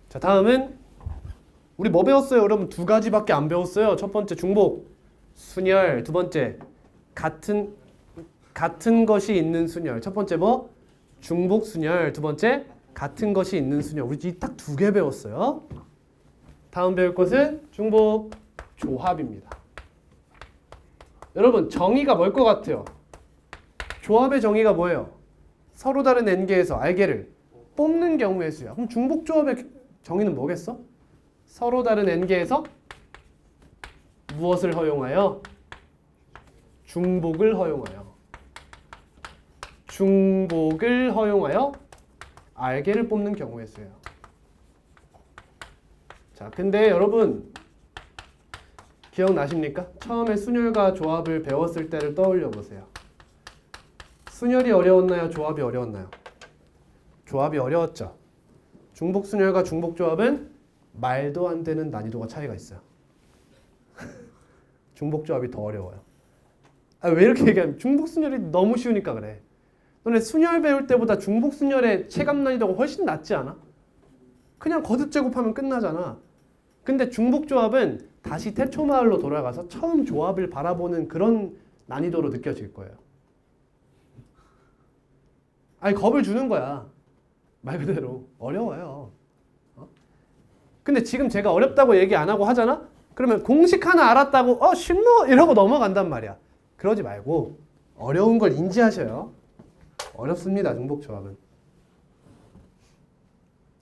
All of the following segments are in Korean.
자, 다음은 우리 뭐 배웠어요? 여러분 두 가지밖에 안 배웠어요. 첫 번째 중복, 순열. 두 번째 같은 것이 있는 순열. 첫 번째 뭐? 중복 순열. 두 번째 같은 것이 있는 순열. 우리 딱 두 개 배웠어요. 다음 배울 것은 중복 조합입니다. 여러분 정의가 뭘 것 같아요? 조합의 정의가 뭐예요? 서로 다른 n개에서 r개를 뽑는 경우의 수야. 그럼 중복 조합의 정의는 뭐겠어? 서로 다른 n개에서 무엇을 허용하여? 중복을 허용하여. 중복을 허용하여 r개를 뽑는 경우의 수예요. 자, 근데 여러분 기억나십니까? 처음에 순열과 조합을 배웠을 때를 떠올려 보세요. 순열이 어려웠나요? 조합이 어려웠나요? 조합이 어려웠죠. 중복 순열과 중복 조합은 말도 안 되는 난이도가 차이가 있어요. 중복 조합이 더 어려워요. 아, 왜 이렇게 얘기하면 중복 순열이 너무 쉬우니까 그래. 너네 순열 배울 때보다 중복 순열의 체감 난이도가 훨씬 낮지 않아? 그냥 거듭 제곱하면 끝나잖아. 근데 중복 조합은 다시 태초마을로 돌아가서 처음 조합을 바라보는 그런 난이도로 느껴질 거예요. 아니 겁을 주는 거야. 말 그대로 어려워요. 근데 지금 제가 어렵다고 얘기 안 하고 하잖아? 그러면 공식 하나 알았다고 쉽노? 이러고 넘어간단 말이야. 그러지 말고 어려운 걸 인지하셔요. 어렵습니다. 중복 조합은.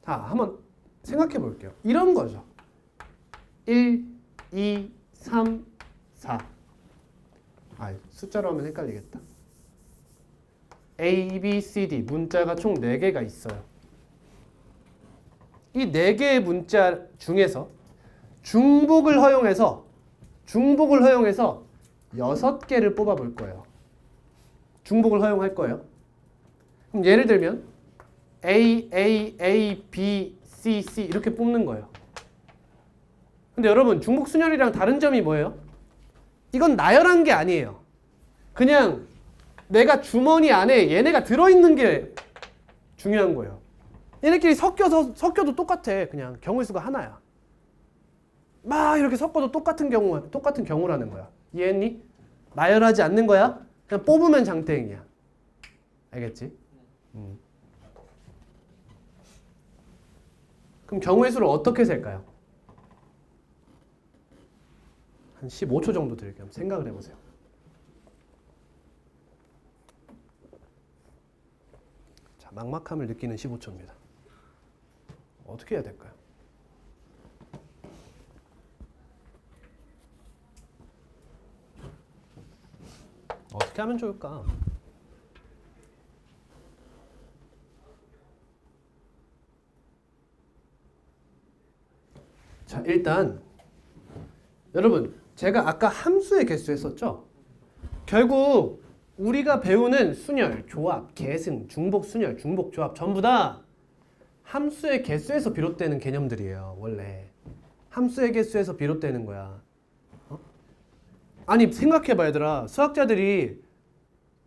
자, 한번 생각해 볼게요. 이런 거죠. 1, 2, 3, 4. 숫자로 하면 헷갈리겠다. A, B, C, D 문자가 총 4개가 있어요. 이 4개의 문자 중에서 중복을 허용해서 6개를 뽑아 볼 거예요. 중복을 허용할 거예요. 그럼 예를 들면 A, A, A, B, C, C 이렇게 뽑는 거예요. 근데 여러분 중복 순열이랑 다른 점이 뭐예요? 이건 나열한 게 아니에요. 그냥 내가 주머니 안에 얘네가 들어있는 게 중요한 거예요. 얘네끼리 섞여도 똑같아. 그냥 경우의 수가 하나야. 막 이렇게 섞어도 똑같은 경우라는 거야. 이해했니? 나열하지 않는 거야. 그냥 뽑으면 장땡이야. 알겠지? 그럼 경우의 수를 어떻게 셀까요? 한 15초 정도 드릴게요. 생각을 해보세요. 자, 막막함을 느끼는 15초입니다. 어떻게 해야 될까요? 어떻게 하면 좋을까? 자, 일단 여러분 제가 아까 함수의 개수 했었죠? 결국 우리가 배우는 순열, 조합, 계승, 중복 순열, 중복 조합 전부 다 함수의 개수에서 비롯되는 개념들이에요. 원래 함수의 개수에서 비롯되는 거야. 아니 생각해봐 얘들아. 수학자들이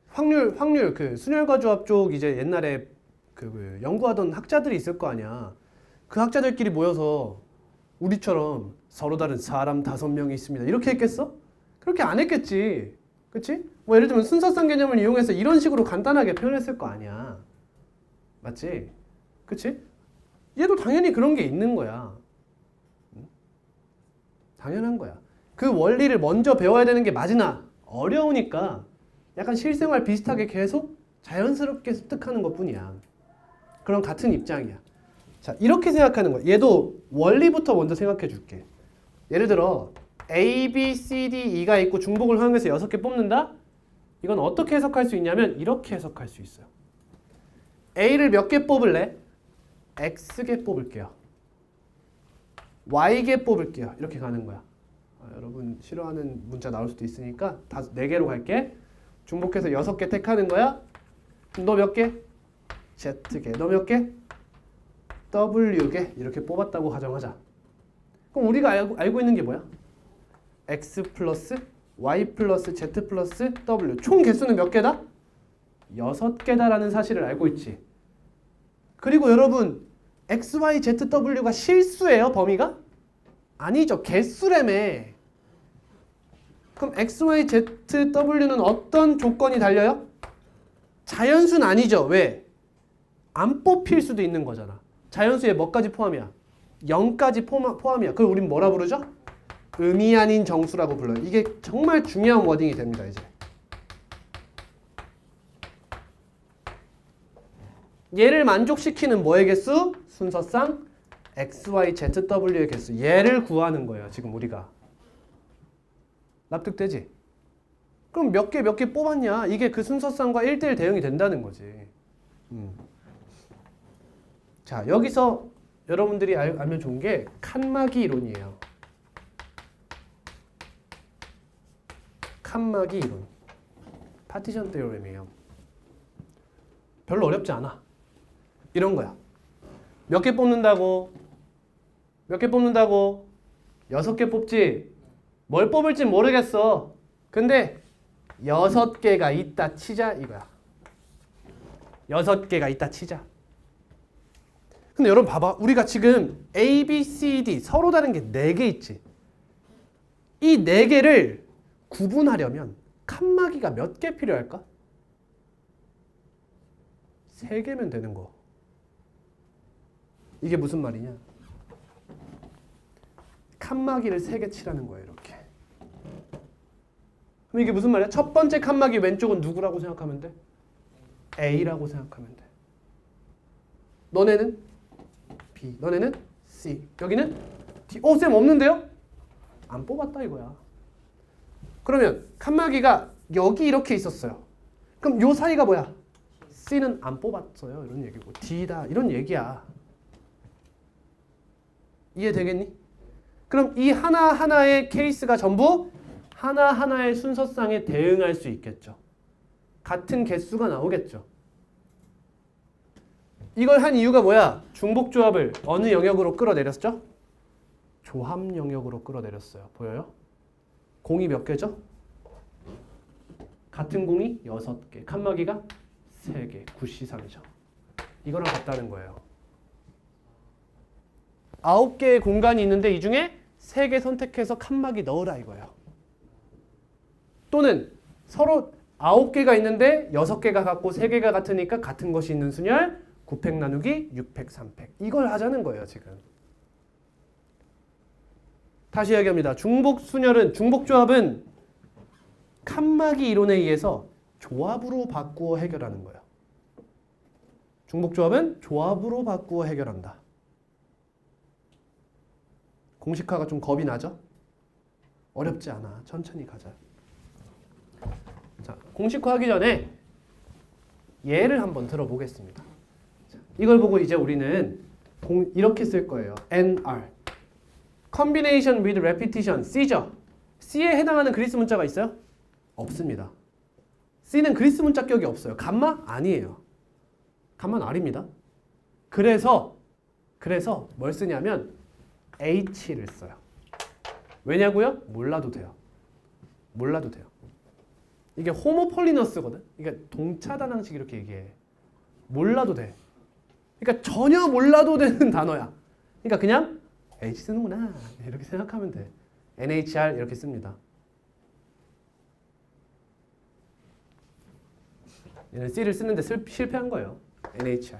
확률 그 순열과 조합 쪽 이제 옛날에 그 연구하던 학자들이 있을 거 아니야. 그 학자들끼리 모여서 우리처럼 서로 다른 사람 5명이 있습니다. 이렇게 했겠어? 그렇게 안 했겠지. 그치? 뭐 예를 들면 순서상 개념을 이용해서 이런 식으로 간단하게 표현했을 거 아니야. 맞지? 그치? 얘도 당연히 그런 게 있는 거야. 당연한 거야. 그 원리를 먼저 배워야 되는 게 맞으나 어려우니까 약간 실생활 비슷하게 계속 자연스럽게 습득하는 것뿐이야. 그런 같은 입장이야. 자, 이렇게 생각하는 거야. 얘도 원리부터 먼저 생각해 줄게. 예를 들어 A, B, C, D, E가 있고 중복을 허용해서 6개 뽑는다? 이건 어떻게 해석할 수 있냐면 이렇게 해석할 수 있어요. A를 몇 개 뽑을래? X개 뽑을게요. Y개 뽑을게요. 이렇게 가는 거야. 여러분 싫어하는 문자 나올 수도 있으니까 4개로 갈게. 중복해서 6개 택하는 거야. 너 몇 개? Z개. 너 몇 개? W개. 이렇게 뽑았다고 가정하자. 그럼 우리가 알고 있는 게 뭐야? X 플러스 Y 플러스 Z 플러스 W. 총 개수는 몇 개다? 6개다라는 사실을 알고 있지. 그리고 여러분 x, y, z, w가 실수예요, 범위가? 아니죠. 개수래매. 그럼 x, y, z, w는 어떤 조건이 달려요? 자연수는 아니죠. 왜? 안 뽑힐 수도 있는 거잖아. 자연수에 뭐까지 포함이야? 0까지 포함이야. 그걸 우린 뭐라 부르죠? 의미 아닌 정수라고 불러요. 이게 정말 중요한 워딩이 됩니다. 이제 얘를 만족시키는 뭐의 개수? 순서상 x, y, z, w의 개수. 얘를 구하는 거예요. 지금 우리가. 납득되지? 그럼 몇 개 뽑았냐? 이게 그 순서상과 1대1 대응이 된다는 거지. 자, 여기서 여러분들이 알면 좋은 게 칸막이 이론이에요. 칸막이 이론. 파티션 테오렘이에요. 별로 어렵지 않아. 이런 거야. 몇 개 뽑는다고? 몇 개 뽑는다고? 6개 뽑지? 뭘 뽑을지 모르겠어. 근데 6개가 있다 치자 이거야. 6개가 있다 치자. 근데 여러분 봐봐. 우리가 지금 A, B, C, D 서로 다른 게 4개 있지. 이 4개를 구분하려면 칸막이가 몇 개 필요할까? 3개면 되는 거. 이게 무슨 말이냐? 칸막이를 3개 치라는 거예요. 이렇게. 그럼 이게 무슨 말이야? 첫 번째 칸막이 왼쪽은 누구라고 생각하면 돼? A라고 생각하면 돼. 너네는 B, 너네는 C, 여기는 D. 쌤 없는데요? 안 뽑았다 이거야. 그러면 칸막이가 여기 이렇게 있었어요. 그럼 요 사이가 뭐야? C는 안 뽑았어요. 이런 얘기고 D다 이런 얘기야. 이해되겠니? 그럼 이 하나하나의 케이스가 전부 하나하나의 순서상에 대응할 수 있겠죠. 같은 개수가 나오겠죠. 이걸 한 이유가 뭐야? 중복조합을 어느 영역으로 끌어내렸죠? 조합 영역으로 끌어내렸어요. 보여요? 공이 몇 개죠? 같은 공이 6개, 칸막이가 3개, 굿시상이죠. 이거랑 같다는 거예요. 9개의 공간이 있는데 이 중에 3개 선택해서 칸막이 넣으라 이거예요. 또는 서로 9개가 있는데 6개가 같고 3개가 같으니까 같은 것이 있는 순열 9팩 나누기 6팩 3팩. 이걸 하자는 거예요 지금. 다시 이야기합니다. 중복조합은 칸막이 이론에 의해서 조합으로 바꾸어 해결하는 거예요. 중복조합은 조합으로 바꾸어 해결한다. 공식화가 좀 겁이 나죠? 어렵지 않아. 천천히 가자. 자, 공식화하기 전에 예를 한번 들어보겠습니다. 자, 이걸 보고 이제 우리는 이렇게 쓸 거예요. NR. Combination with repetition. C죠? C에 해당하는 그리스 문자가 있어요? 없습니다. C는 그리스 문자격이 없어요. 감마? 아니에요. 감마는 R입니다. 그래서 뭘 쓰냐면 H를 써요. 왜냐고요? 몰라도 돼요. 몰라도 돼요. 이게 호모폴리너스거든. 이게 동차단항식 이렇게 얘기해. 몰라도 돼. 그러니까 전혀 몰라도 되는 단어야. 그러니까 그냥 H 쓰는구나 이렇게 생각하면 돼. NHR 이렇게 씁니다. 얘는 C를 쓰는데 실패한 거예요. NHR.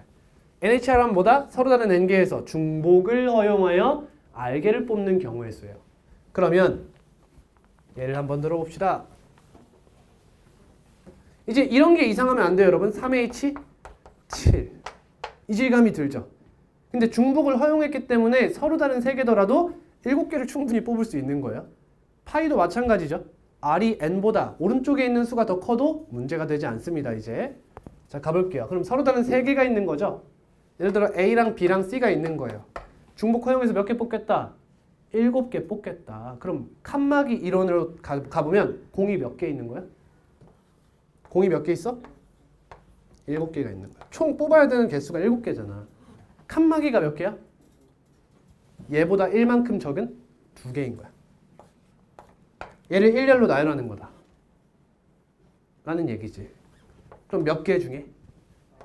NHR은 뭐다? 서로 다른 N개에서 중복을 허용하여 R개를 뽑는 경우의 수예요. 그러면 예를 한번 들어봅시다. 이제 이런 게 이상하면 안 돼요, 여러분. 3H 7. 이질감이 들죠. 근데 중복을 허용했기 때문에 서로 다른 3개더라도 7개를 충분히 뽑을 수 있는 거예요. 파이도 마찬가지죠. R이 N보다 오른쪽에 있는 수가 더 커도 문제가 되지 않습니다, 이제. 자, 가볼게요. 그럼 서로 다른 3개가 있는 거죠. 예를 들어 A랑 B랑 C가 있는 거예요. 중복 허용해서 몇 개 뽑겠다? 7개 뽑겠다. 그럼 칸막이 이론으로 가보면 공이 몇 개 있는 거야? 공이 몇 개 있어? 7개가 있는 거야. 총 뽑아야 되는 개수가 7개잖아. 칸막이가 몇 개야? 얘보다 1만큼 적은 2개인 거야. 얘를 1열로 나열하는 거다. 라는 얘기지. 그럼 몇 개 중에?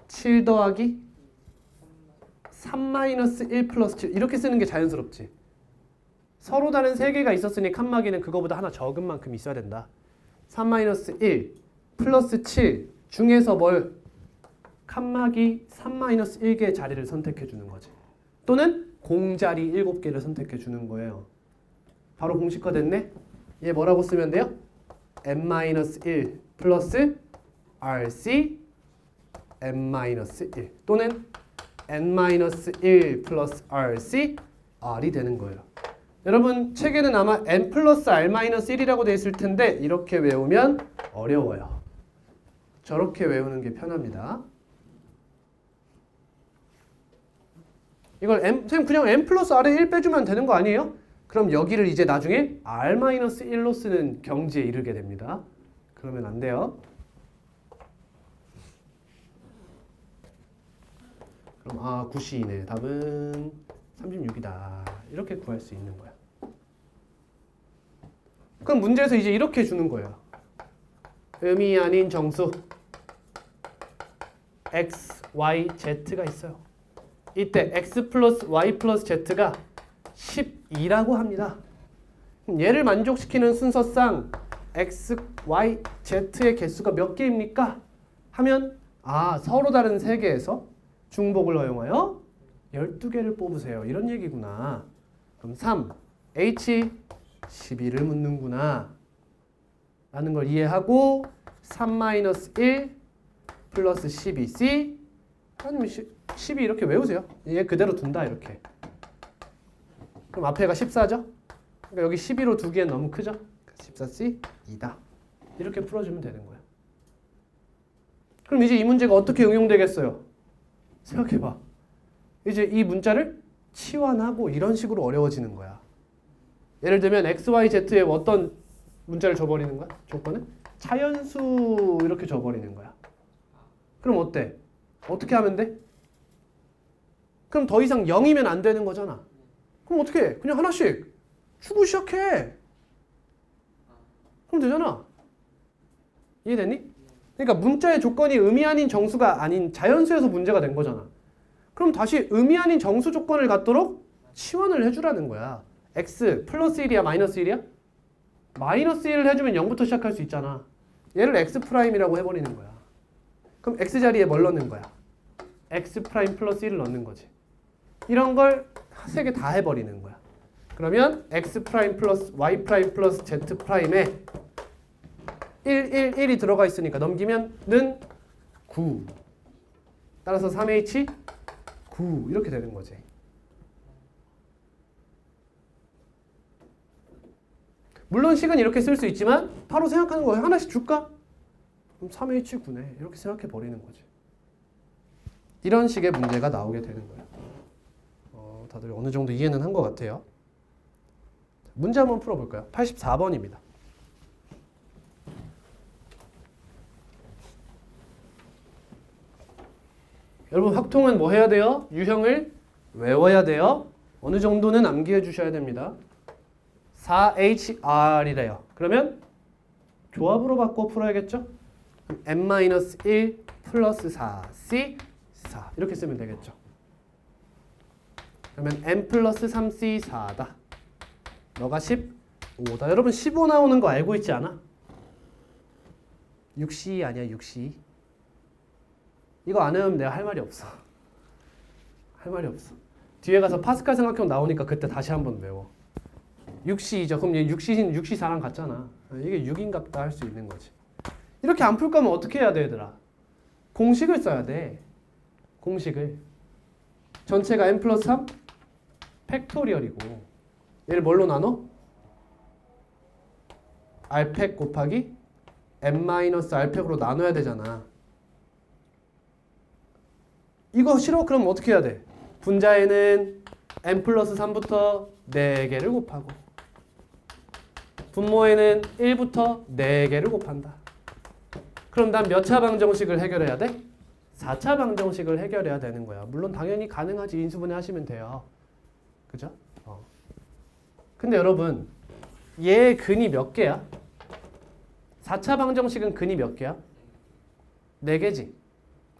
7 더하기 3-1 플러스 7 이렇게 쓰는 게 자연스럽지. 서로 다른 3개가 있었으니 칸막이는 그거보다 하나 적은 만큼 있어야 된다. 3-1 플러스 7 중에서 뭘? 칸막이 3-1개의 자리를 선택해 주는 거지. 또는 공자리 7개를 선택해 주는 거예요. 바로 공식화 됐네? 얘 뭐라고 쓰면 돼요? n-1 플러스 rc n-1 또는 n-1 플러스 rc r이 되는 거예요. 여러분 책에는 아마 n 플러스 r-1이라고 되어 있을 텐데 이렇게 외우면 어려워요. 저렇게 외우는 게 편합니다. 이걸 선생님 그냥 n 플러스 r에 1 빼주면 되는 거 아니에요? 그럼 여기를 이제 나중에 r-1로 쓰는 경지에 이르게 됩니다. 그러면 안 돼요. 그럼 구시이네. 답은 36이다. 이렇게 구할 수 있는 거야. 그럼 문제에서 이제 이렇게 주는 거예요. 음이 아닌 정수 x, y, z가 있어요. 이때 x 플러스 y 플러스 z가 12라고 합니다. 얘를 만족시키는 순서상 x, y, z의 개수가 몇 개입니까? 하면 서로 다른 3개에서 중복을 허용하여 12개를 뽑으세요. 이런 얘기구나. 그럼 3, h 12를 묻는구나. 라는 걸 이해하고 3-1 플러스 12c 아니면 12 이렇게 외우세요. 얘 그대로 둔다 이렇게. 그럼 앞에가 14죠? 그러니까 여기 12로 두기엔 너무 크죠? 14c 2다. 이렇게 풀어주면 되는 거야. 그럼 이제 이 문제가 어떻게 응용되겠어요? 생각해봐. 이제 이 문자를 치환하고 이런 식으로 어려워지는 거야. 예를 들면 x, y, z에 어떤 문자를 줘버리는 거야? 조건은? 차연수 이렇게 줘버리는 거야. 그럼 어때? 어떻게 하면 돼? 그럼 더 이상 0이면 안 되는 거잖아. 그럼 어떻게 해? 그냥 하나씩 주고 시작해. 그럼 되잖아. 이해됐니? 그러니까 문자의 조건이 음이 아닌 정수가 아닌 자연수에서 문제가 된 거잖아. 그럼 다시 음이 아닌 정수 조건을 갖도록 치환을 해주라는 거야. x 플러스 1이야 마이너스 1이야? 마이너스 1을 해주면 0부터 시작할 수 있잖아. 얘를 x 프라임이라고 해버리는 거야. 그럼 x 자리에 뭘 넣는 거야? x 프라임 플러스 1을 넣는 거지. 이런 걸 3개 다 해버리는 거야. 그러면 x 프라임 플러스 y 프라임 플러스 z 프라임에 1이 들어가 있으니까 넘기면은 9. 따라서 3h 9 이렇게 되는 거지. 물론 식은 이렇게 쓸 수 있지만 바로 생각하는 거예요. 하나씩 줄까? 그럼 3h 9네. 이렇게 생각해 버리는 거지. 이런 식의 문제가 나오게 되는 거예요. 다들 어느 정도 이해는 한 것 같아요. 문제 한번 풀어볼까요? 84번입니다. 여러분 확통은 뭐 해야 돼요? 유형을 외워야 돼요. 어느 정도는 암기해 주셔야 됩니다. 4HR이래요. 그러면 조합으로 바꿔 풀어야겠죠? n-1 플러스 4C 4 이렇게 쓰면 되겠죠. 그러면 n 플러스 3C 4다. 너가 15다. 여러분 15 나오는 거 알고 있지 않아? 6C 아니야 6C. 이거 안 외우면 내가 할 말이 없어. 할 말이 없어. 뒤에 가서 파스칼 삼각형 나오니까 그때 다시 한번 외워. 6C이죠. 그럼 얘 6C 4랑 같잖아. 이게 6인갑다 할 수 있는 거지. 이렇게 안 풀 거면 어떻게 해야 돼 얘들아? 공식을 써야 돼. 공식을. 전체가 n 플러스 3 팩토리얼이고 얘를 뭘로 나눠? r팩 곱하기 n 마이너스 r팩으로 나눠야 되잖아. 이거 싫어? 그럼 어떻게 해야 돼? 분자에는 n 플러스 3부터 4개를 곱하고 분모에는 1부터 4개를 곱한다. 그럼 난 몇 차 방정식을 해결해야 돼? 4차 방정식을 해결해야 되는 거야. 물론 당연히 가능하지. 인수분해 하시면 돼요. 그죠? 근데 여러분 얘 근이 몇 개야? 4차 방정식은 근이 몇 개야? 4개지.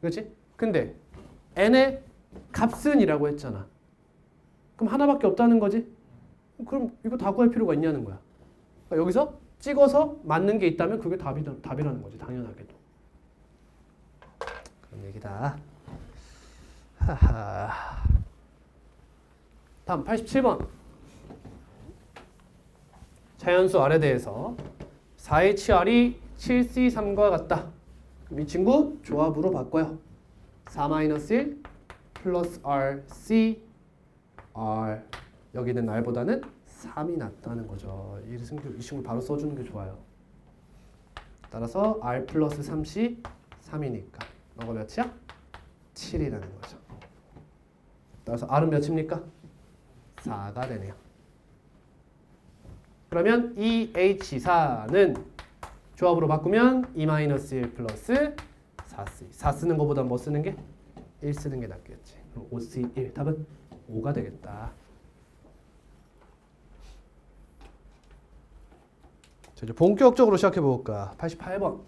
그렇지? 근데 n의 값은 이라고 했잖아. 그럼 하나밖에 없다는 거지? 그럼 이거 다 구할 필요가 있냐는 거야. 그러니까 여기서 찍어서 맞는 게 있다면 그게 답이라는 거지. 당연하게도. 그런 얘기다. 하하. 다음 87번. 자연수 R에 대해서 4HR이 7C3과 같다. 그럼 이 친구 조합으로 바꿔요. 4-1 플러스 R, C, R. 여기는 R보다는 3이 낫다는 거죠. 이 친구 바로 써주는 게 좋아요. 따라서 R 플러스 3C 3이니까 너가 몇이야? 7이라는 거죠. 따라서 R은 몇입니까? 4가 되네요. 그러면 이 H4는 조합으로 바꾸면 2-1 플러스 4C. 4 쓰는 것보다 뭐 쓰는 게? 1 쓰는 게 낫겠지. 5C1. 답은 5가 되겠다. 자, 이제 본격적으로 시작해 볼까? 88번.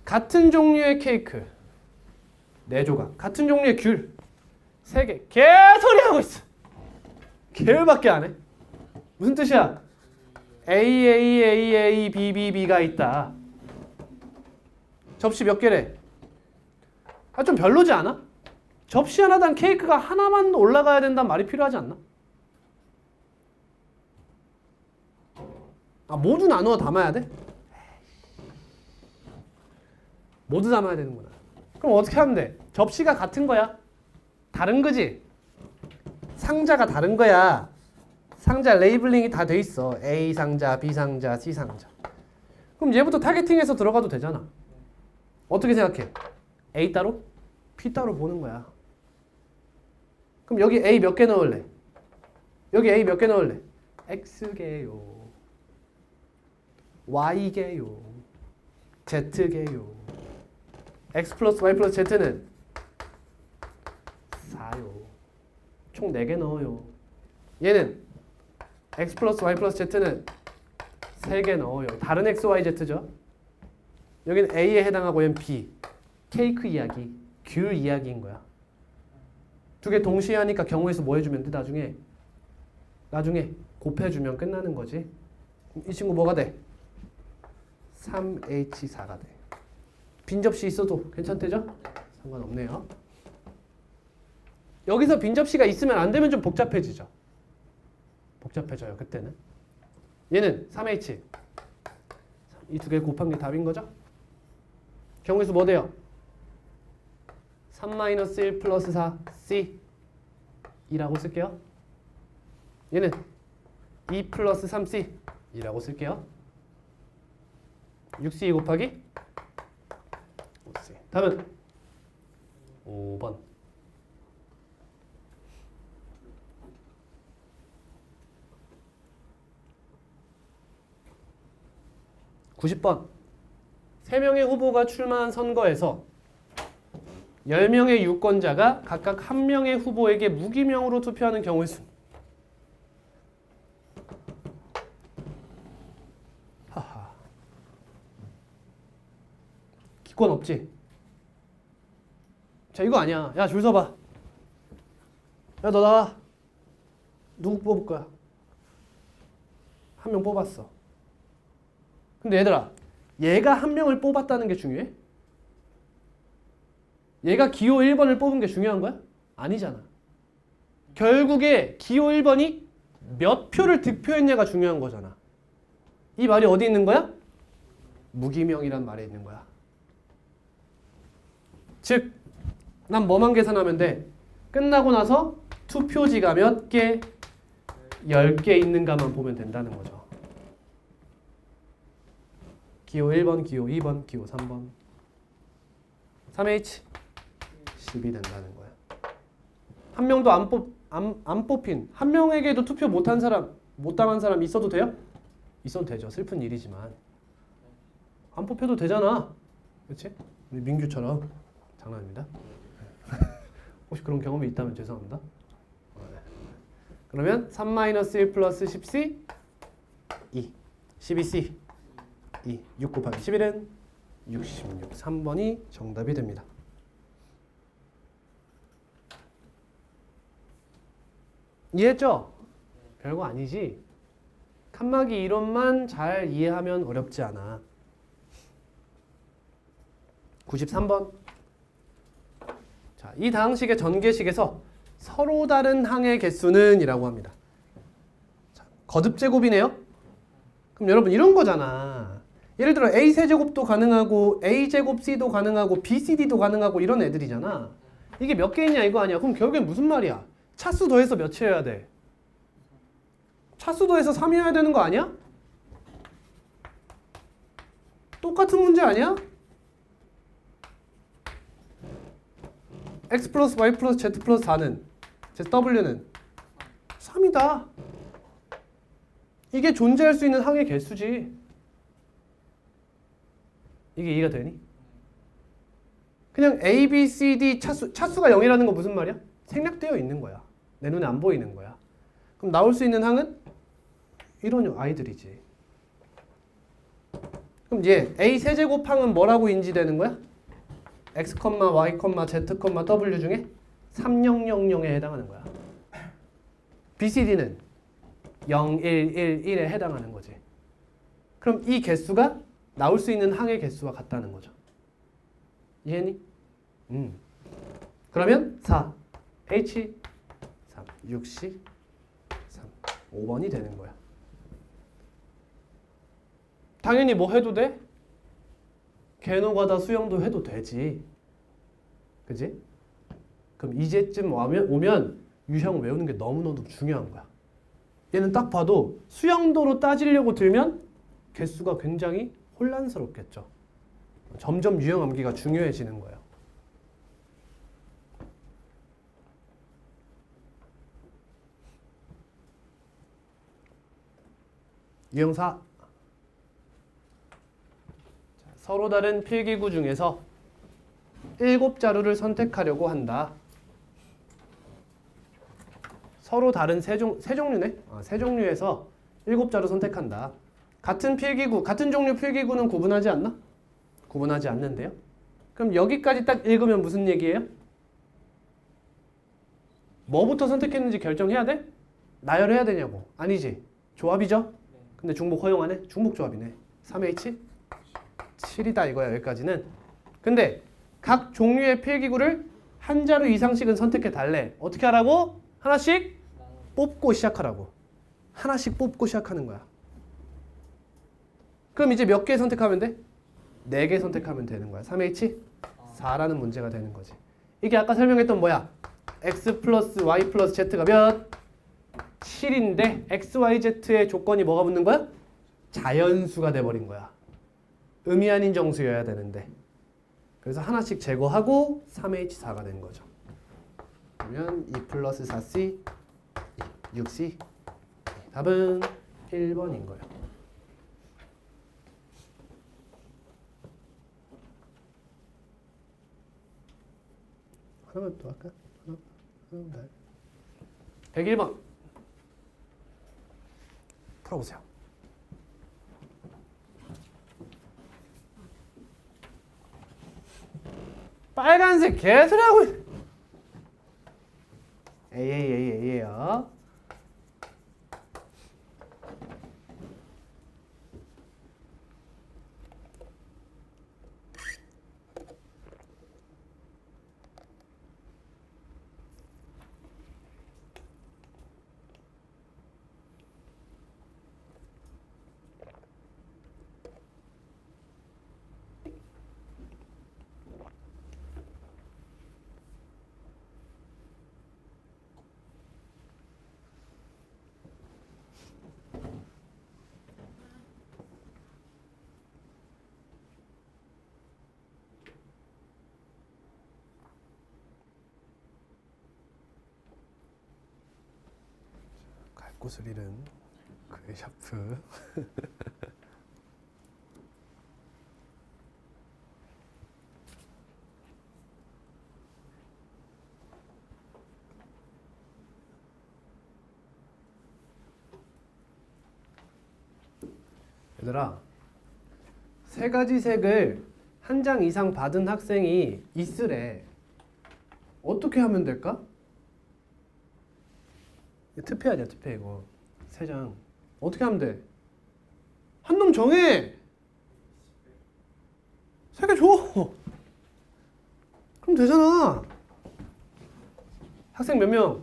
같은 종류의 케이크 4조각, 같은 종류의 귤 3개. 개소리 하고 있어. 개밖에 안 해. 무슨 뜻이야? A, B, B가 있다. 접시 몇 개래? 좀 별로지 않아? 접시 하나당 케이크가 하나만 올라가야 된다는 말이 필요하지 않나? 모두 나누어 담아야 돼? 모두 담아야 되는구나. 그럼 어떻게 하면 돼? 접시가 같은 거야. 다른 거지? 상자가 다른 거야. 상자 레이블링이 다 돼 있어. A 상자, B 상자, C 상자. 그럼 얘부터 타겟팅해서 들어가도 되잖아. 어떻게 생각해? A 따로? B 따로 보는 거야. 그럼 여기 A 몇 개 넣을래? 여기 A 몇 개 넣을래? X개요. Y개요. Z개요. X 플러스 Y 플러스 Z는 4요. 총 4개 넣어요. 얘는 X 플러스 Y 플러스 Z는 3개 넣어요. 다른 X, Y, Z죠. 여기는 A에 해당하고 얘는 B. 케이크 이야기, 귤 이야기인 거야. 2개 동시에 하니까 경우에서 뭐 해주면 돼? 나중에 곱해주면 끝나는 거지. 이 친구 뭐가 돼? 3H4가 돼. 빈 접시 있어도 괜찮대죠? 상관없네요. 여기서 빈 접시가 있으면 안 되면 좀 복잡해지죠. 복잡해져요. 그때는. 얘는 3H. 이 2개 곱한 게 답인 거죠? 경우에서 뭐 돼요? 3-1 플러스 4 C 2라고 쓸게요. 얘는 2 플러스 3C 2라고 쓸게요. 6C 곱하기 5C. 답은 5번. (90번) 3명의 후보가 출마한 선거에서 10명의 유권자가 각각 1명의 후보에게 무기명으로 투표하는 경우의 수. 하하. 기권 없지? 자, 이거 아니야. 야, 줄 서봐. 야, 너 나와. 누구 뽑을 거야? 1명 뽑았어. 근데 얘들아, 얘가 1명을 뽑았다는 게 중요해? 얘가 기호 1번을 뽑은 게 중요한 거야? 아니잖아. 결국에 기호 1번이 몇 표를 득표했냐가 중요한 거잖아. 이 말이 어디 있는 거야? 무기명이란 말에 있는 거야. 즉, 난 뭐만 계산하면 돼? 끝나고 나서 투표지가 몇 개? 10개 있는가만 보면 된다는 거죠. 기호 1번, 기호 2번, 기호 3번. 3H 10이 된다는 거야. 한 명도 안 뽑힌, 한 명에게도 투표 못한 사람, 못 당한 사람 있어도 돼요? 있어도 되죠. 슬픈 일이지만. 안 뽑혀도 되잖아. 그렇지? 우리 민규처럼. 장난입니다. 혹시 그런 경험이 있다면 죄송합니다. 그러면 3-1 플러스 10C 2. 12C 2. 6 곱하기 11은 66. 3번이 정답이 됩니다. 이해했죠? 별거 아니지. 칸막이 이론만 잘 이해하면 어렵지 않아. 93번. 자, 이 다항식의 전개식에서 서로 다른 항의 개수는 이라고 합니다. 자, 거듭 제곱이네요. 그럼 여러분 이런 거잖아. 예를 들어 A 세제곱도 가능하고 A 제곱 C도 가능하고 B, C, D도 가능하고 이런 애들이잖아. 이게 몇 개 있냐 이거 아니야. 그럼 결국엔 무슨 말이야? 차수 더해서 몇이어야 돼? 차수 더해서 3이어야 되는 거 아니야? 똑같은 문제 아니야? X 플러스 Y 플러스 Z 플러스 4는 W는 3이다. 이게 존재할 수 있는 항의 개수지. 이게 이해가 되니? 그냥 A, B, C, D 차수가 0이라는 거 무슨 말이야? 생략되어 있는 거야. 내 눈에 안 보이는 거야. 그럼 나올 수 있는 항은 이런 아이들이지. 그럼 얘 A 세제곱항은 뭐라고 인지되는 거야? X, Y, Z, W 중에 3000에 해당하는 거야. B, C, D는 0, 1, 1, 1에 해당하는 거지. 그럼 이 개수가 나올 수 있는 항의 개수와 같다는 거죠. 이해니? 그러면 4, H, 3, 6C, 3, 5번이 되는 거야. 당연히 뭐 해도 돼? 개노가다 수영도 해도 되지. 그지? 그럼 이제쯤 오면 유형 외우는 게 너무너무 중요한 거야. 얘는 딱 봐도 수영도로 따지려고 들면 개수가 굉장히 혼란스럽겠죠. 점점 유형 암기가 중요해지는 거예요. 유형 4. 서로 다른 필기구 중에서 7자루를 선택하려고 한다. 서로 다른 세 종류네. 세 종류에서 7자루 선택한다. 같은 필기구, 같은 종류 필기구는 구분하지 않나? 구분하지 않는데요. 그럼 여기까지 딱 읽으면 무슨 얘기예요? 뭐부터 선택했는지 결정해야 돼? 나열해야 되냐고. 아니지. 조합이죠? 근데 중복 허용하네? 중복 조합이네. 3H? 7이다 이거야 여기까지는. 근데 각 종류의 필기구를 한 자루 이상씩은 선택해 달래. 어떻게 하라고? 하나씩 뽑고 시작하라고. 하나씩 뽑고 시작하는 거야. 그럼 이제 몇 개 선택하면 돼? 4개 선택하면 되는 거야. 3H? 4라는 문제가 되는 거지. 이게 아까 설명했던 뭐야? X 플러스 Y 플러스 Z가 몇? 7인데 X, Y, Z의 조건이 뭐가 붙는 거야? 자연수가 돼버린 거야. 의미 아닌 정수여야 되는데. 그래서 하나씩 제거하고 3H4가 된 거죠. 그러면 2 플러스 4C, 6C. 답은 1번인 거예요. 하나만 더 할까? 하나 더. 101번. 풀어보세요. 빨간색 개소리하고 A예요. 갈곳을 잃은 그의 샤프. 얘들아, 3가지 색을 한 장 이상 받은 학생이 있으래. 어떻게 하면 될까? 특패야 돼, 특패 이거. 3장. 어떻게 하면 돼? 한 놈 정해. 3개 줘. 그럼 되잖아. 학생 몇 명?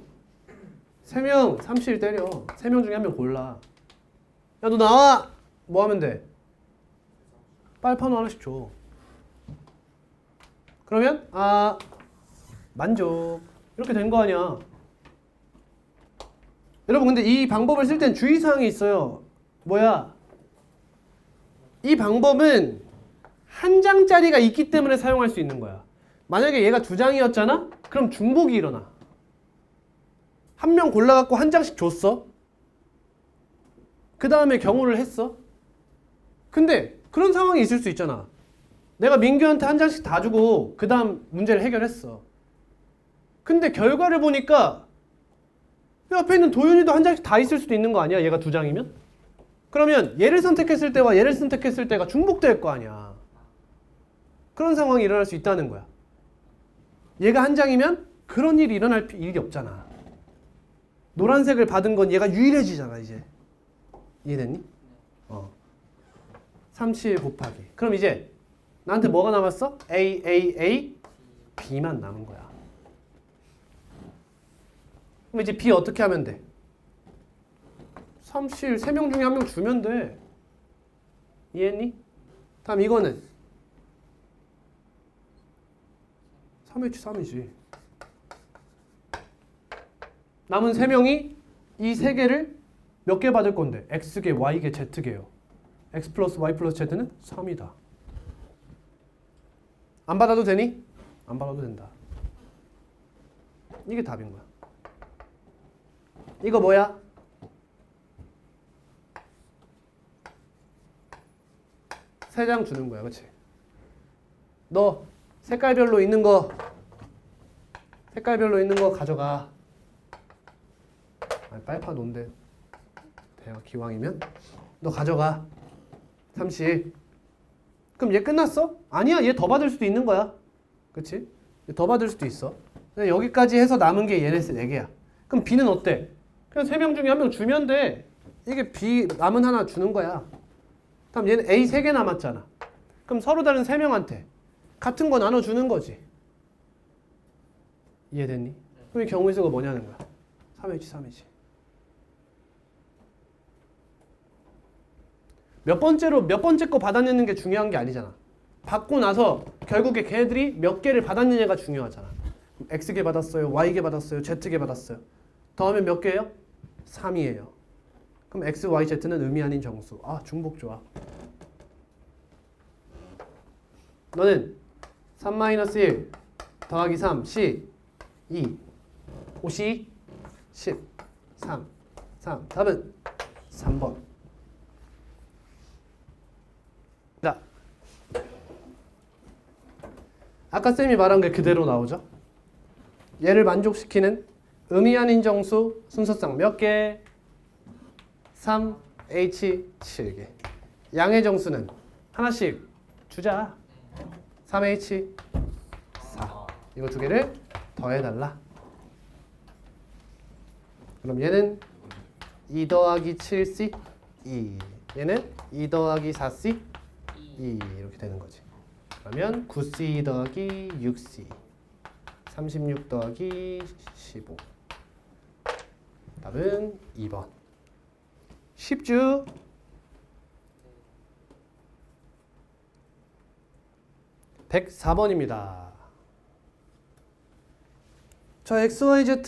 3명, 37 때려. 3명 중에 한 명 골라. 야, 너 나와! 뭐 하면 돼? 빨판호 하나씩 줘. 그러면, 만족. 이렇게 된 거 아니야. 여러분, 근데 이 방법을 쓸 땐 주의사항이 있어요. 뭐야? 이 방법은 한 장짜리가 있기 때문에 사용할 수 있는 거야. 만약에 얘가 2장이었잖아? 그럼 중복이 일어나. 한 명 골라갖고 한 장씩 줬어. 그 다음에 경호를 했어. 근데 그런 상황이 있을 수 있잖아. 내가 민규한테 한 장씩 다 주고 그 다음 문제를 해결했어. 근데 결과를 보니까 옆에 있는 도윤이도 한 장씩 다 있을 수도 있는 거 아니야? 얘가 2장이면? 그러면 얘를 선택했을 때와 얘를 선택했을 때가 중복될 거 아니야. 그런 상황이 일어날 수 있다는 거야. 얘가 한 장이면 그런 일이 일어날 일이 없잖아. 노란색을 받은 건 얘가 유일해지잖아, 이제. 이해됐니? 37 곱하기. 그럼 이제 나한테 뭐가 남았어? A, B만 남은 거야. 그럼 이제 B 어떻게 하면 돼? 37, 3명 중에 한 명 주면 돼. 이해했니? 다음 이거는 3H3이지. 남은 3명이 이 3개를 몇 개 받을 건데? X개, Y개, Z개요. X 플러스 Y 플러스 Z는 3이다. 안 받아도 되니? 안 받아도 된다. 이게 답인 거야. 이거 뭐야? 세 장 주는 거야, 그렇지? 너 색깔별로 있는 거 가져가. 빨파 논데 대가 기왕이면 너 가져가. 30. 그럼 얘 끝났어? 아니야, 얘 더 받을 수도 있는 거야. 그치? 얘 더 받을 수도 있어. 여기까지 해서 남은 게 얘네 4개야. 그럼 B는 어때? 그냥 3명 중에 한 명 주면 돼. 이게 B 남은 하나 주는 거야. 다음 얘는 A 3개 남았잖아. 그럼 서로 다른 3명한테 같은 거 나눠주는 거지. 이해됐니? 그럼 이 경우의 수가 뭐냐는 거야. 3H3이지. 몇 번째 거 받았느냐는 게 중요한 게 아니잖아. 받고 나서 결국에 걔네들이 몇 개를 받았느냐가 중요하잖아. X개 받았어요, Y개 받았어요, Z개 받았어요. 더하면 몇 개예요? 3이에요. 그럼 X, Y, Z는 의미 아닌 정수. 중복 좋아. 너는 3-1 더하기 3, 10, 2, 5, 10, 3, 답은 3번. 자, 아까 쌤이 말한 게 그대로 나오죠? 얘를 만족시키는 의미 아닌 정수 순서상 몇 개? 3H 7개. 양의 정수는 하나씩 주자. 3H 4. 이거 2개를 더해달라. 그럼 얘는 2 더하기 7C 2. 얘는 2 더하기 4C 2. 이렇게 되는 거지. 그러면 9C 더하기 6C 36 더하기 15. 답은 2번. 쉽죠? (104번입니다) 자, XYZ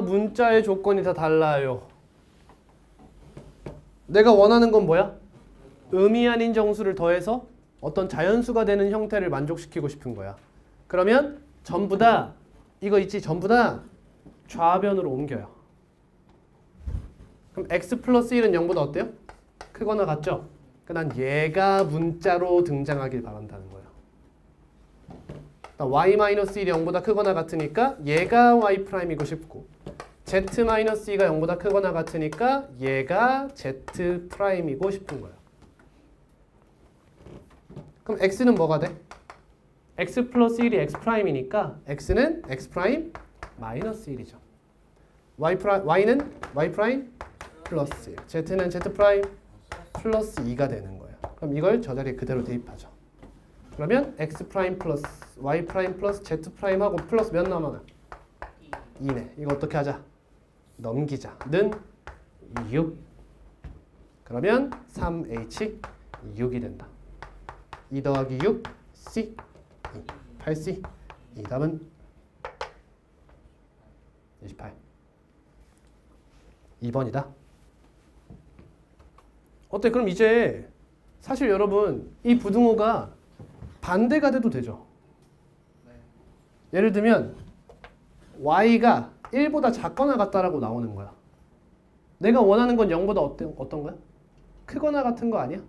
문자의 조건이 다 달라요. 내가 원하는 건 뭐야? 의미 아닌 정수를 더해서 어떤 자연수가 되는 형태를 만족시키고 싶은 거야. 그러면 전부 다 이거 있지? 전부 다 좌변으로 옮겨요. 그럼 x 플러스 1은 0보다 어때요? 크거나 같죠? 그러니까 난 얘가 문자로 등장하길 바란다는 거예요. y 마이너스 1이 0보다 크거나 같으니까 얘가 y 프라임이고 싶고, z 마이너스 2가 0보다 크거나 같으니까 얘가 z 프라임이고 싶은 거예요. 그럼 x는 뭐가 돼? x 플러스 1이 x 프라임이니까 x는 x 프라임 마이너스 1이죠. y는 y 프라임 플러스 1, z는 z 프라임 플러스 2가 되는 거예요. 그럼 이걸 저 자리에 그대로 대입하죠. 그러면 x 프라임 플러스 y 프라임 플러스 z 프라임하고 플러스 몇 남아나? 2네. 이거 어떻게 하자? 넘기자. 는 6. 그러면 3h6이 된다. 2 더하기 6 c 8c. 이 답은 28. 2번이다. 어때? 그럼 이제 사실 여러분 이 부등호가 반대가 돼도 되죠. 예를 들면 y가 1보다 작거나 같다라고 나오는 거야. 내가 원하는 건 0보다 어떤 거야? 크거나 같은 거 아니야?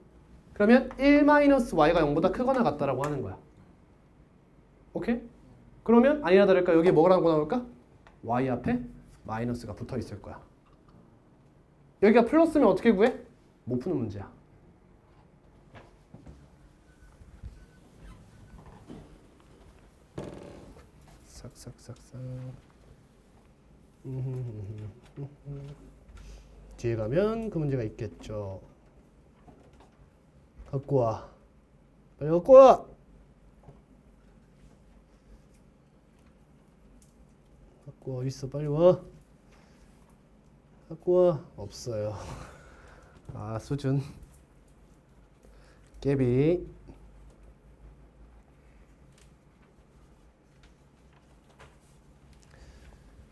그러면 1-y가 0보다 크거나 같다라고 하는 거야. 오케이? 그러면 아니나 다를까 여기에 뭐라고 나올까? y 앞에 마이너스가 붙어 있을 거야. 여기가 플러스면 어떻게 구해? 못 푸는 문제야. 싹싹싹싹. 뒤에 가면 그 문제가 있겠죠. 갖고 와. 빨리 갖고 와. 갖고 와. 어딨어? 빨리 와. 갖고 와. 없어요. 아, 수준. 깨비.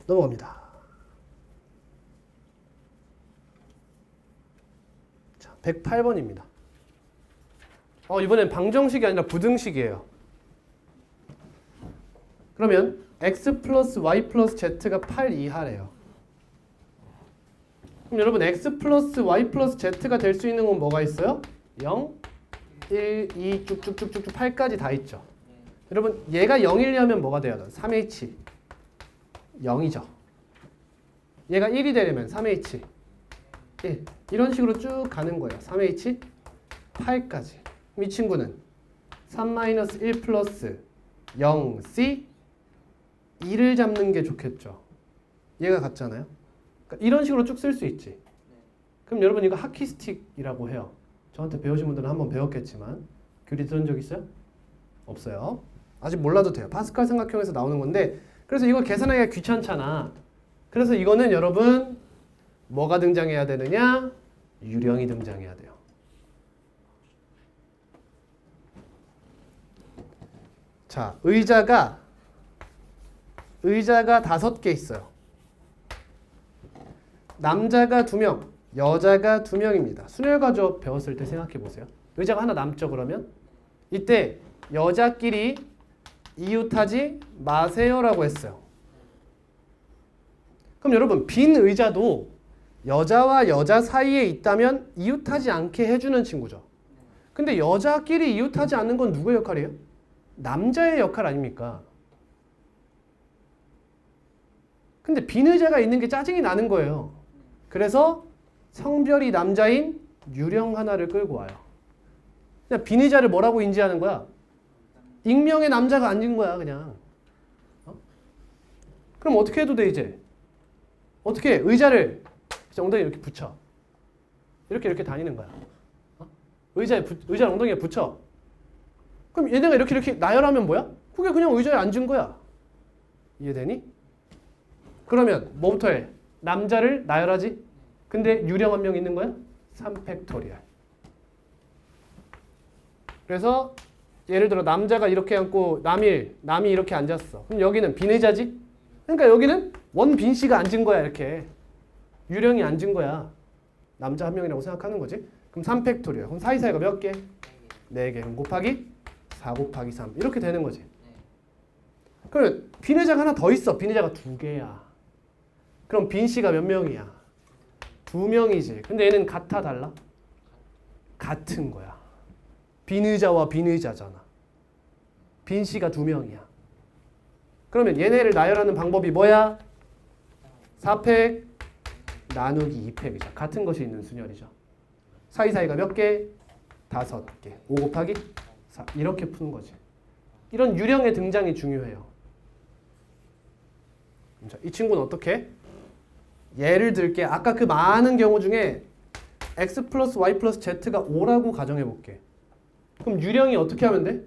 넘어갑니다. 자, 108번입니다. 이번엔 방정식이 아니라 부등식이에요. 그러면 x 플러스 y 플러스 z가 8 이하래요. 그럼 여러분 x 플러스 y 플러스 z가 될 수 있는 건 뭐가 있어요? 0, 1, 2 쭉쭉쭉쭉 8까지 다 있죠. 여러분 얘가 0이려면 뭐가 돼야 돼? 3h 0이죠. 얘가 1이 되려면 3h 1 이런 식으로 쭉 가는 거예요. 3h 8까지. 이 친구는 3-1 플러스 0c 2를 잡는 게 좋겠죠. 얘가 같잖아요. 그러니까 이런 식으로 쭉 쓸 수 있지. 그럼 여러분 이거 하키스틱이라고 해요. 저한테 배우신 분들은 한번 배웠겠지만 교리 들은 적 있어요? 없어요. 아직 몰라도 돼요. 파스칼 삼각형에서 나오는 건데 그래서 이거 계산하기가 귀찮잖아. 그래서 이거는 여러분 뭐가 등장해야 되느냐? 유령이 등장해야 돼요. 자, 의자가 5개 있어요. 남자가 2명, 여자가 2명입니다. 순혈과조 배웠을 때 생각해 보세요. 의자가 하나 남죠, 그러면? 이때 여자끼리 이웃하지 마세요라고 했어요. 그럼 여러분 빈 의자도 여자와 여자 사이에 있다면 이웃하지 않게 해주는 친구죠. 근데 여자끼리 이웃하지 않는 건 누구의 역할이에요? 남자의 역할 아닙니까? 근데 빈 의자가 있는 게 짜증이 나는 거예요. 그래서 성별이 남자인 유령 하나를 끌고 와요. 그냥 빈 의자를 뭐라고 인지하는 거야? 익명의 남자가 앉은 거야, 그냥. 그럼 어떻게 해도 돼, 이제? 어떻게 해? 의자를 엉덩이에 이렇게 붙여. 이렇게 다니는 거야. 의자 엉덩이에 붙여. 그럼 얘네가 이렇게 나열하면 뭐야? 그게 그냥 의자에 앉은 거야. 이해되니? 그러면 뭐부터 해? 남자를 나열하지? 근데 유령 한 명 있는 거야? 3팩토리얼. 그래서 예를 들어 남자가 이렇게 앉고 남이 이렇게 앉았어. 그럼 여기는 빈 의자지? 그러니까 여기는 원빈 씨가 앉은 거야, 이렇게. 유령이 앉은 거야. 남자 한 명이라고 생각하는 거지. 그럼 3팩토리얼. 그럼 사이사이가 몇 개? 4개. 그럼 곱하기 4 곱하기 3. 이렇게 되는 거지. 그러면 빈 의자가 하나 더 있어. 빈 의자가 2개야. 그럼 빈 씨가 몇 명이야? 2명이지. 근데 얘는 같아, 달라? 같은 거야. 빈 의자와 빈 의자잖아. 빈 씨가 2명이야. 그러면 얘네를 나열하는 방법이 뭐야? 4팩 나누기 2팩이죠. 같은 것이 있는 순열이죠. 사이사이가 몇 개? 5개. 5 곱하기 4. 이렇게 푸는 거지. 이런 유령의 등장이 중요해요. 자, 이 친구는 어떻게? 예를 들게. 아까 그 많은 경우 중에 x 플러스 y 플러스 z가 5라고 가정해볼게. 그럼 유령이 어떻게 하면 돼?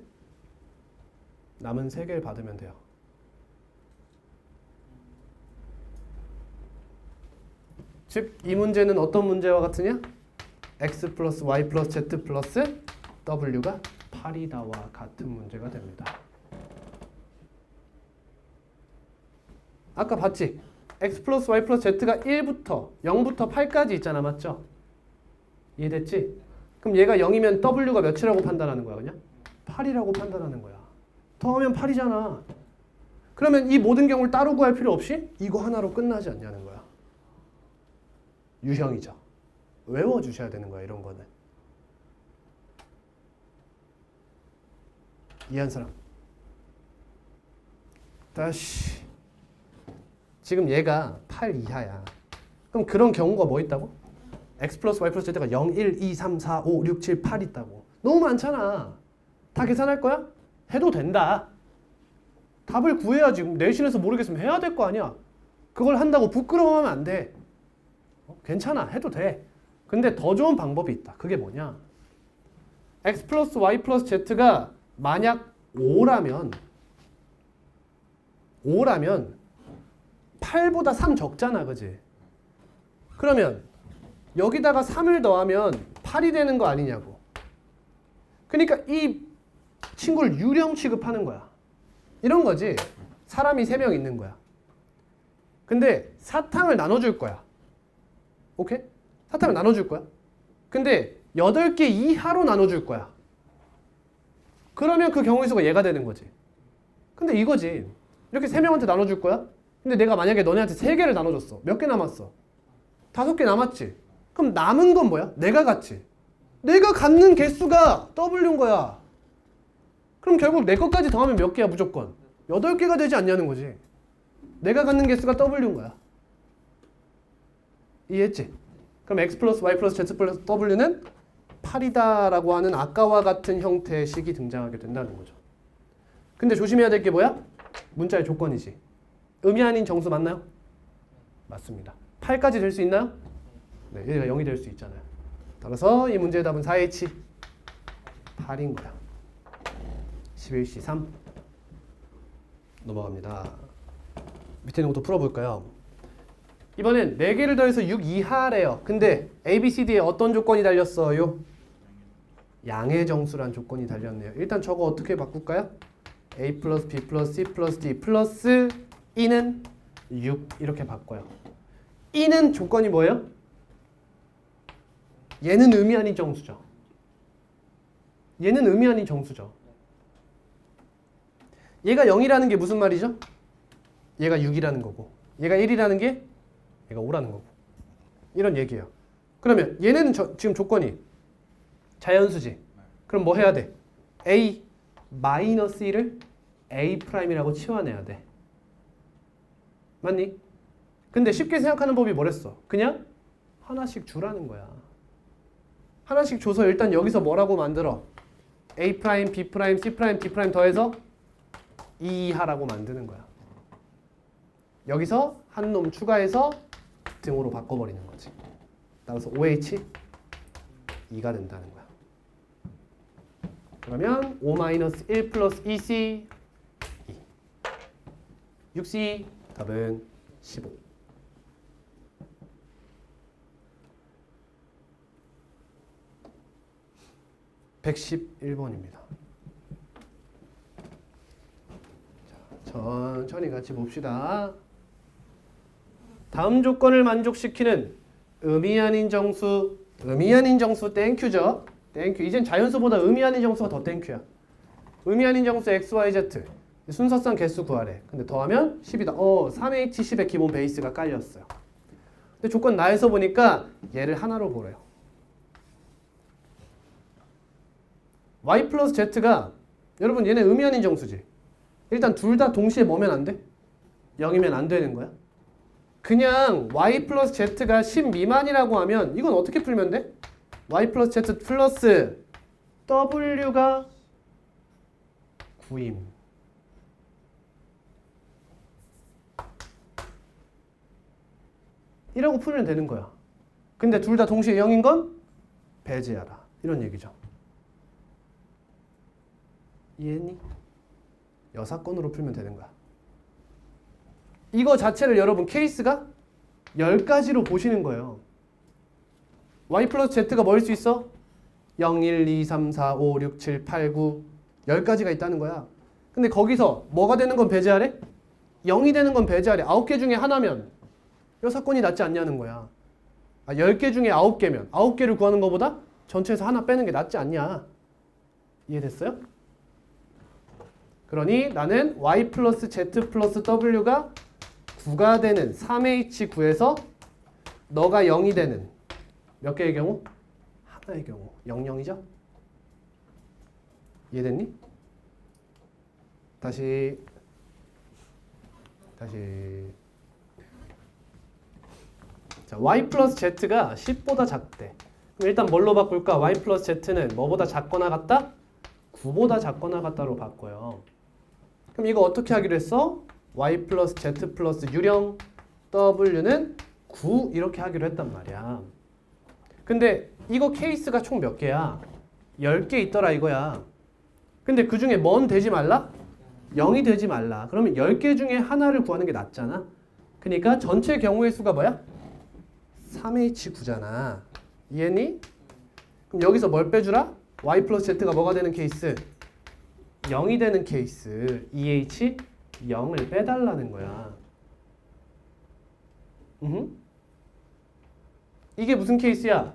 남은 3개를 받으면 돼요. 즉 이 문제는 어떤 문제와 같으냐? x 플러스 y 플러스 z 플러스 w가 8이다와 같은 문제가 됩니다. 아까 봤지? x 플러스 y 플러스 z가 1부터 0부터 8까지 있잖아. 맞죠? 이해됐지? 그럼 얘가 0이면 w가 몇이라고 판단하는 거야? 그냥? 8이라고 판단하는 거야. 더하면 8이잖아. 그러면 이 모든 경우를 따로 구할 필요 없이 이거 하나로 끝나지 않냐는 거야. 유형이죠. 외워주셔야 되는 거야. 이런 거는. 이해한 사람? 다시. 지금 얘가 8 이하야. 그럼 그런 경우가 뭐 있다고? x 플러스 y 플러스 z가 0, 1, 2, 3, 4, 5, 6, 7, 8 있다고. 너무 많잖아. 다 계산할 거야? 해도 된다. 답을 구해야지. 내신에서 모르겠으면 해야 될 거 아니야. 그걸 한다고 부끄러워하면 안 돼. 괜찮아. 해도 돼. 근데 더 좋은 방법이 있다. 그게 뭐냐? x 플러스 y 플러스 z가 만약 5라면 8보다 3 적잖아. 그지? 그러면 여기다가 3을 더하면 8이 되는 거 아니냐고. 그러니까 이 친구를 유령 취급하는 거야. 이런 거지. 사람이 3명 있는 거야. 근데 사탕을 나눠줄 거야. 오케이? 사탕을 나눠줄 거야. 근데 8개 이하로 나눠줄 거야. 그러면 그 경우의 수가 얘가 되는 거지. 근데 이거지. 이렇게 3명한테 나눠줄 거야. 근데 내가 만약에 너네한테 3개를 나눠줬어. 몇 개 남았어? 5개 남았지. 그럼 남은 건 뭐야? 내가 갖지. 내가 갖는 개수가 W인 거야. 그럼 결국 내 것까지 더하면 몇 개야 무조건? 8개가 되지 않냐는 거지. 내가 갖는 개수가 W인 거야. 이해했지? 그럼 x 플러스 y 플러스 z 플러스 w는 8이다라고 하는 아까와 같은 형태의 식이 등장하게 된다는 거죠. 근데 조심해야 될 게 뭐야? 문자의 조건이지. 음이 아닌 정수 맞나요? 맞습니다. 8까지 될 수 있나요? 네, 얘가 0이 될 수 있잖아요. 따라서 이 문제의 답은 4H 8인 거야. 11C 3 넘어갑니다. 밑에 있는 것도 풀어볼까요? 이번엔 4개를 더해서 6 이하래요. 근데 A, B, C, D에 어떤 조건이 달렸어요? 양의 정수란 조건이 달렸네요. 일단 저거 어떻게 바꿀까요? A 플러스 B 플러스 C 플러스 D 플러스 E는 6 이렇게 바꿔요. E는 조건이 뭐예요? 얘는 의미 아닌 정수죠. 얘는 의미 아닌 정수죠. 얘가 0이라는 게 무슨 말이죠? 얘가 6이라는 거고 얘가 1이라는 게 얘가 5라는 거고 이런 얘기예요. 그러면 얘는 지금 조건이 자연수지. 그럼 뭐 해야 돼? A 마이너스 1을 A 프라임이라고 치환해야 돼. 맞니? 근데 쉽게 생각하는 법이 뭐랬어? 그냥 하나씩 주라는 거야. 하나씩 줘서 일단 여기서 뭐라고 만들어? A 프라임, B 프라임, C 프라임, D 프라임 더해서 2 이하라고 만드는 거야. 여기서 한 놈 추가해서 등호로 바꿔버리는 거지. 따라서 OH 2가 된다는 거야. 그러면 5-1 플러스 2C 2 6C 답은 15. (111번입니다) 천천히 같이 봅시다. 다음 조건을 만족시키는 의미 아닌 정수, 의미 아닌 정수 땡큐죠. 땡큐. 이젠 자연수보다 의미 아닌 정수가 더 땡큐야. 의미 아닌 정수 x, y, z 순서상 개수 구하래. 근데 더하면 10이다. 3H 10의 기본 베이스가 깔렸어요. 근데 조건 나에서 보니까 얘를 하나로 보래요. y 플러스 z가 여러분 얘네 의미 아닌 정수지. 일단 둘 다 동시에 뭐면 안 돼? 0이면 안 되는 거야. 그냥 y 플러스 z가 10 미만이라고 하면 이건 어떻게 풀면 돼? y 플러스 z 플러스 w가 9임. 이라고 풀면 되는 거야. 근데 둘 다 동시에 0인 건 배제하라. 이런 얘기죠. 이해했니? 여사건으로 풀면 되는 거야. 이거 자체를 여러분 케이스가 10가지로 보시는 거예요. y 플러스 z가 뭐일 수 있어? 0, 1, 2, 3, 4, 5, 6, 7, 8, 9 10가지가 있다는 거야. 근데 거기서 뭐가 되는 건 배제하래? 0이 되는 건 배제하래. 9개 중에 하나면 여사건이 낫지 않냐는 거야. 10개 중에 9개면 9개를 구하는 것보다 전체에서 하나 빼는 게 낫지 않냐. 이해됐어요? 그러니 나는 y 플러스 z 플러스 w가 9가 되는 3h 구해서 너가 0이 되는 몇 개의 경우? 하나의 경우. 00이죠? 이해됐니? 다시 자, y 플러스 z가 10보다 작대. 그럼 일단 뭘로 바꿀까? y 플러스 z는 뭐보다 작거나 같다? 9보다 작거나 같다로 바꿔요. 그럼 이거 어떻게 하기로 했어? y 플러스 z 플러스 유령 w는 9 이렇게 하기로 했단 말이야. 근데 이거 케이스가 총 몇 개야? 10개 있더라 이거야. 근데 그 중에 뭔 되지 말라? 0이 되지 말라. 그러면 10개 중에 하나를 구하는 게 낫잖아. 그러니까 전체 경우의 수가 뭐야? 3h9잖아. 이해니? 그럼 여기서 뭘 빼주라? y 플러스 z가 뭐가 되는 케이스? 0이 되는 케이스. 2h 0을 빼달라는 거야. 이게 무슨 케이스야?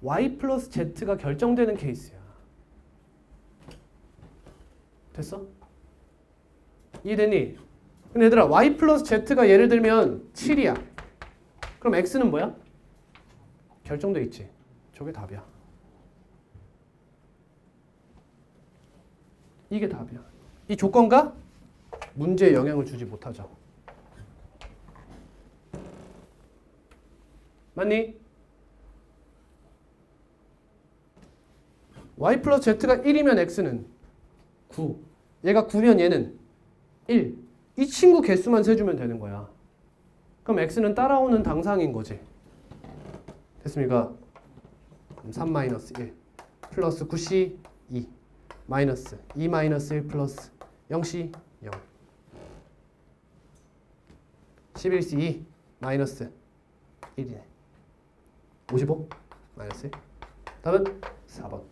y 플러스 z가 결정되는 케이스야. 됐어? 이해되니? 근데 얘들아 y 플러스 z가 예를 들면 7이야. 그럼 x는 뭐야? 결정돼 있지. 저게 답이야. 이게 답이야. 이 조건과 문제에 영향을 주지 못하죠. 맞니? y 플러스 z가 1이면 x는 9. 얘가 9면 얘는 1. 이 친구 개수만 세주면 되는 거야. 그럼 x는 따라오는 당상인 거지. 됐습니까? 그럼 3-1 플러스 9c 2 마이너스 2-1 플러스 0c 0 11c 2 마이너스 1이네. 55 마이너스 1. 답은 4번.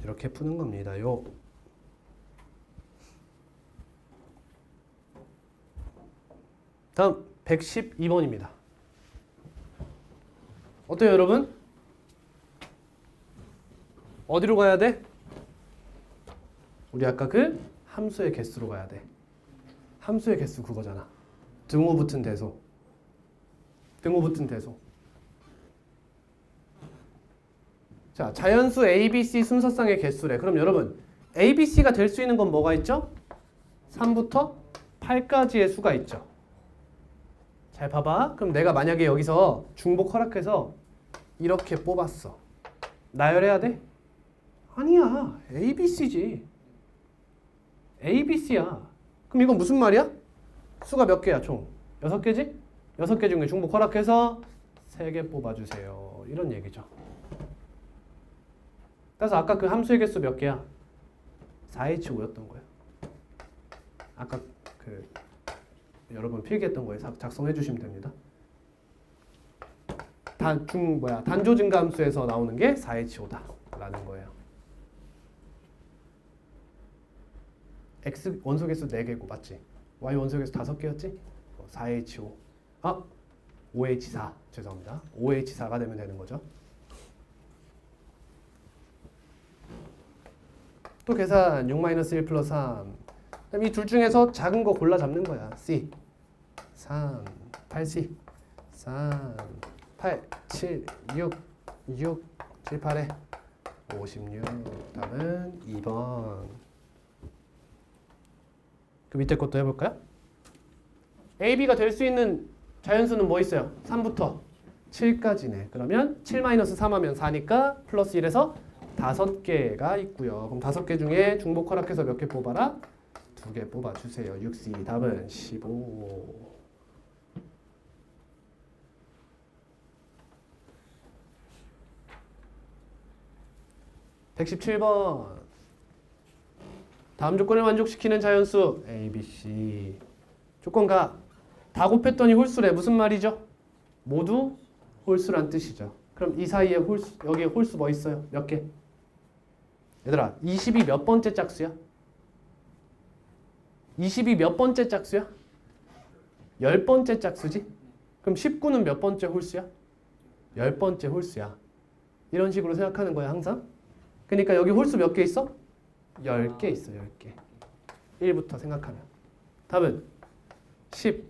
이렇게 푸는 겁니다요. 다음 112번입니다. 어때요, 여러분? 어디로 가야 돼? 우리 아까 그 함수의 개수로 가야 돼. 함수의 개수 그거잖아. 등호 붙은 대소. 등호 붙은 대소. 자, 자연수 ABC 순서상의 개수래. 그럼 여러분, ABC가 될 수 있는 건 뭐가 있죠? 3부터 8까지의 수가 있죠. 잘 봐봐. 그럼 내가 만약에 여기서 중복 허락해서 이렇게 뽑았어. 나열해야 돼? 아니야. ABC지. ABC야. 그럼 이건 무슨 말이야? 수가 몇 개야, 총? 6개지? 6개 중에 중복 허락해서 3개 뽑아주세요. 이런 얘기죠. 그래서 아까 그 함수의 개수 몇 개야? 4H5였던 거예요. 아까 그 여러분 필기했던 거에 작성해 주시면 됩니다. 단조 증가 함수에서 나오는 게 4H5다라는 거예요. X 원소개수 4개고 맞지? Y 원소개수 5개였지? 4H5 5H4 죄송합니다. 5H4가 되면 되는 거죠. 또 계산 6-1 플러스 3. 그럼 이 둘 중에서 작은 거 골라 잡는 거야. C 3 8C 3 8 7 6 6 7 8에 56. 다음은 2번. 그 밑에 것도 해볼까요? AB가 될 수 있는 자연수는 뭐 있어요? 3부터 7까지네. 그러면 7-3 하면 4니까 플러스 1에서 5개가 있고요. 그럼 5개 중에 중복 허락해서 몇 개 뽑아라? 두 개 뽑아주세요. 6C 답은 15. 117번. 다음 조건을 만족시키는 자연수 A, B, C. 조건가 다 곱했더니 홀수래. 무슨 말이죠? 모두 홀수란 뜻이죠. 그럼 이 사이에 홀수, 여기에 홀수 뭐 있어요? 몇 개? 얘들아, 20이 몇 번째 짝수야? 20이 몇 번째 짝수야? 10번째 짝수지? 그럼 19는 몇 번째 홀수야? 10번째 홀수야. 이런 식으로 생각하는 거야, 항상. 그러니까 여기 홀수 몇 개 있어? 10개 있어, 10개. 1부터 생각하면. 답은 10,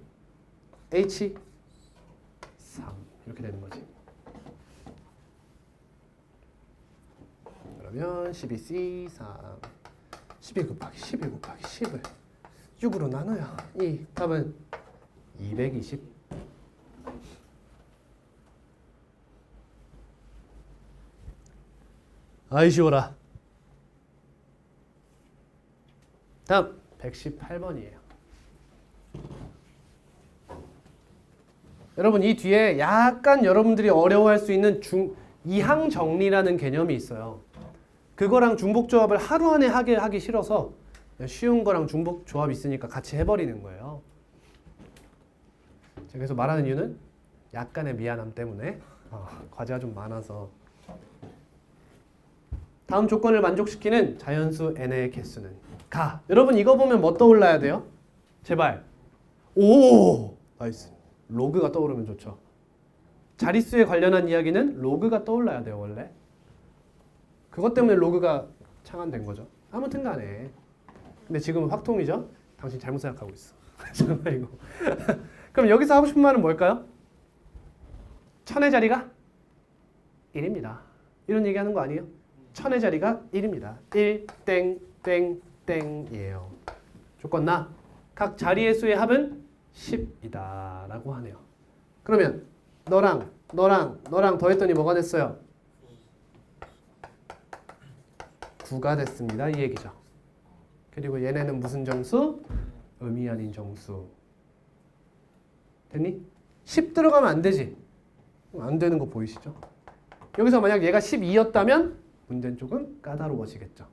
H, 3 이렇게 되는 거지. 그러면 12C, 3 12 곱하기 11 곱하기 10을 6으로 나눠야 이 답은 220. 아이 쉬워라. 다음 118번이에요. 여러분 이 뒤에 약간 여러분들이 어려워할 수 있는 이항 정리라는 개념이 있어요. 그거랑 중복조합을 하루 안에 하기 싫어서 쉬운 거랑 중복조합 있으니까 같이 해버리는 거예요. 제가 계속 말하는 이유는 약간의 미안함 때문에 과제가 좀 많아서. 다음 조건을 만족시키는 자연수 n의 개수는 가. 여러분 이거 보면 뭐 떠올라야 돼요? 제발. 오! 나이스. 로그가 떠오르면 좋죠. 자릿수에 관련한 이야기는 로그가 떠올라야 돼요, 원래. 그것 때문에 로그가 창안된 거죠. 아무튼 간에. 근데 지금은 확통이죠? 당신 잘못 생각하고 있어. 정말이고. 그럼 여기서 하고 싶은 말은 뭘까요? 1000의 자리가 1입니다. 이런 얘기하는 거 아니에요? 1000의 자리가 1입니다. 1, 땡, 땡, 땡이에요. 조건 나. 각 자리의 수의 합은 10이다 라고 하네요. 그러면 너랑 더했더니 뭐가 됐어요? 9가 됐습니다. 이 얘기죠. 그리고 얘네는 무슨 정수? 의미 아닌 정수. 됐니? 10 들어가면 안 되지. 안 되는 거 보이시죠? 여기서 만약 얘가 12였다면 문제는 조금 까다로워지겠죠.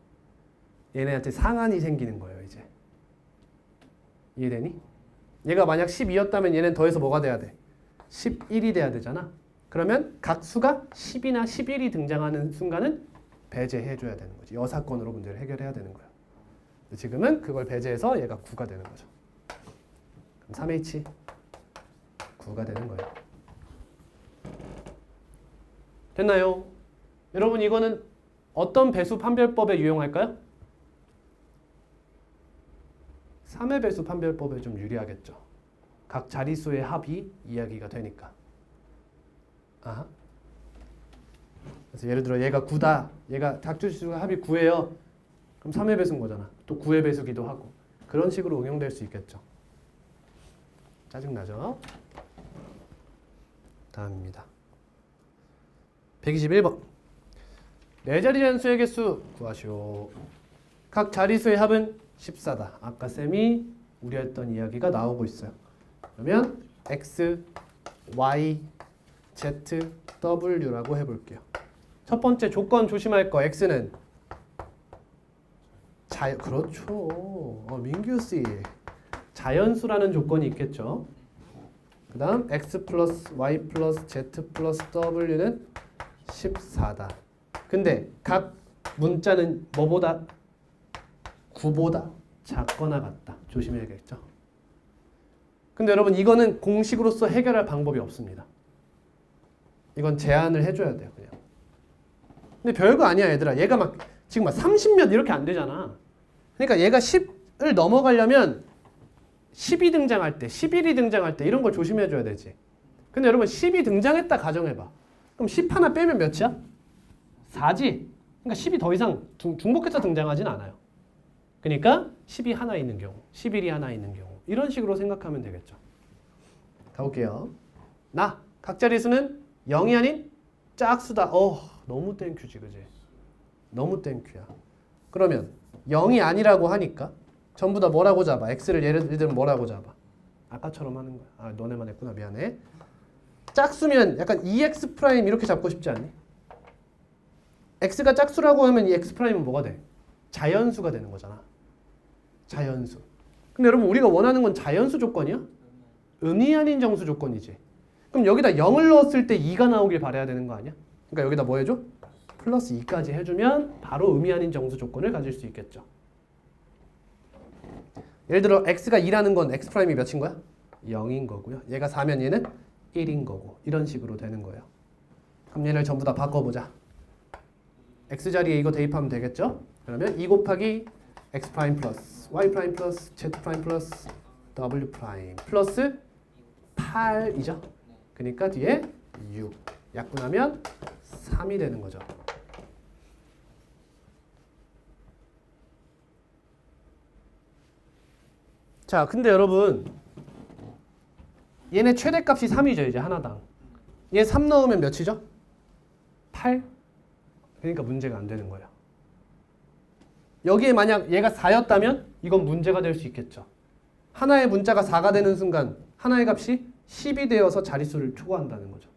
얘네한테 상한이 생기는 거예요, 이제. 이해되니? 얘가 만약 12였다면 얘는 더해서 뭐가 돼야 돼? 11이 돼야 되잖아. 그러면 각 수가 10이나 11이 등장하는 순간은 배제해줘야 되는 거지. 여사건으로 문제를 해결해야 되는 거야. 지금은 그걸 배제해서 얘가 9가 되는 거죠. 그럼 3H 9가 되는 거예요. 됐나요? 여러분 이거는 어떤 배수 판별법에 유용할까요? 3의 배수 판별법에 좀 유리하겠죠. 각 자릿수의 합이 이야기가 되니까. 아하. 그래서 예를 들어 얘가 9다. 얘가 각 자릿수의 합이 9예요. 그럼 3의 배수인 거잖아. 또 9의 배수기도 하고. 그런 식으로 응용될 수 있겠죠. 짜증나죠? 다음입니다. 121번. 네 자리 잔수의 개수 구하시오. 각 자릿수의 합은 14다. 아까 쌤이 우려했던 이야기가 나오고 있어요. 그러면 x, y, z, w라고 해볼게요. 첫 번째 조건 조심할 거. x는 그렇죠. 민규씨. 자연수라는 조건이 있겠죠. 그 다음 x 플러스 y 플러스 z 플러스 w는 14다. 근데 각 문자는 뭐보다? 9보다 작거나 같다. 조심해야겠죠. 근데 여러분 이거는 공식으로서 해결할 방법이 없습니다. 이건 제한을 해줘야 돼요. 그냥. 근데 별거 아니야 얘들아. 얘가 막 지금 막 30몇 이렇게 안 되잖아. 그러니까 얘가 10을 넘어가려면 10이 등장할 때, 11이 등장할 때 이런 걸 조심해줘야 되지. 근데 여러분 10이 등장했다 가정해봐. 그럼 10 하나 빼면 몇이야? 4지. 그러니까 10이 더 이상 중복해서 등장하진 않아요. 그러니까 10이 하나 있는 경우, 11이 하나 있는 경우 이런 식으로 생각하면 되겠죠. 가볼게요. 나, 각 자릿수는 0이 아닌 짝수다. 너무 땡큐지 그지? 너무 땡큐야. 그러면 0이 아니라고 하니까 전부 다 뭐라고 잡아? x를 예를 들면 뭐라고 잡아? 아까처럼 하는 거야. 아, 너네만 했구나. 미안해. 짝수면 약간 2x 프라임 이렇게 잡고 싶지 않니? x가 짝수라고 하면 이 x 프라임은 뭐가 돼? 자연수가 되는 거잖아. 자연수. 근데 여러분 우리가 원하는 건 자연수 조건이야? 의미 아닌 정수 조건이지. 그럼 여기다 0을 넣었을 때 2가 나오길 바라야 되는 거 아니야? 그러니까 여기다 뭐 해줘? 플러스 2까지 해주면 바로 의미 아닌 정수 조건을 가질 수 있겠죠. 예를 들어 x가 2라는 건 x 프라임이 몇인 거야? 0인 거고요. 얘가 4면 얘는 1인 거고 이런 식으로 되는 거예요. 그럼 얘를 전부 다 바꿔보자. x 자리에 이거 대입하면 되겠죠? 그러면 2 곱하기 x 프라임 플러스 y 프라임 플러스 z 프라임 플러스 w 프라임 플러스 8이죠. 그러니까 뒤에 6 약분하면 3이 되는 거죠. 자, 근데 여러분 얘네 최대값이 3이죠. 이제 하나당. 얘 3 넣으면 몇이죠? 8? 그러니까 문제가 안 되는 거예요. 여기에 만약 얘가 4였다면 이건 문제가 될 수 있겠죠. 하나의 문자가 4가 되는 순간 하나의 값이 10이 되어서 자릿수를 초과한다는 거죠.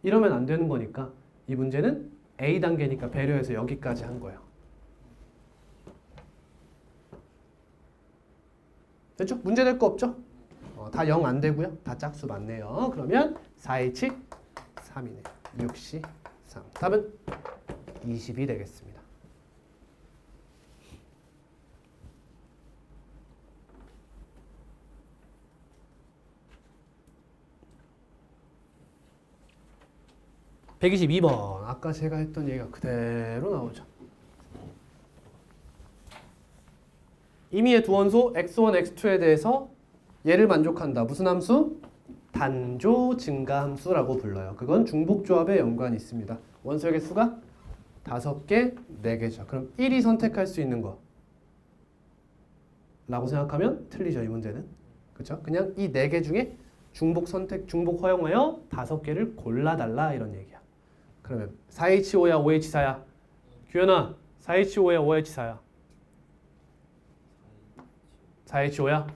이러면 안 되는 거니까 이 문제는 A 단계니까 배려해서 여기까지 한 거예요. 됐죠? 문제 될 거 없죠? 다 0 안 되고요. 다 짝수 맞네요. 그러면 4H 3이네요. 6C 3. 답은 20이 되겠습니다. (122번) 아까 제가 했던 얘기가 그대로 나오죠. 임의의 두 원소 x1, x2에 대해서 얘를 만족한다. 무슨 함수? 단조 증가함수라고 불러요. 그건 중복조합에 연관이 있습니다. 원소의 개수가 5개, 4개죠. 그럼 1이 선택할 수 있는 거 라고 생각하면 틀리죠. 이 문제는. 그렇죠? 그냥 이 4개 중에 중복 선택, 중복 허용하여 5개를 골라달라 이런 얘기야. 그러면 4H5야 5H4야? 규현아 4H5야 5H4야? 4H5야?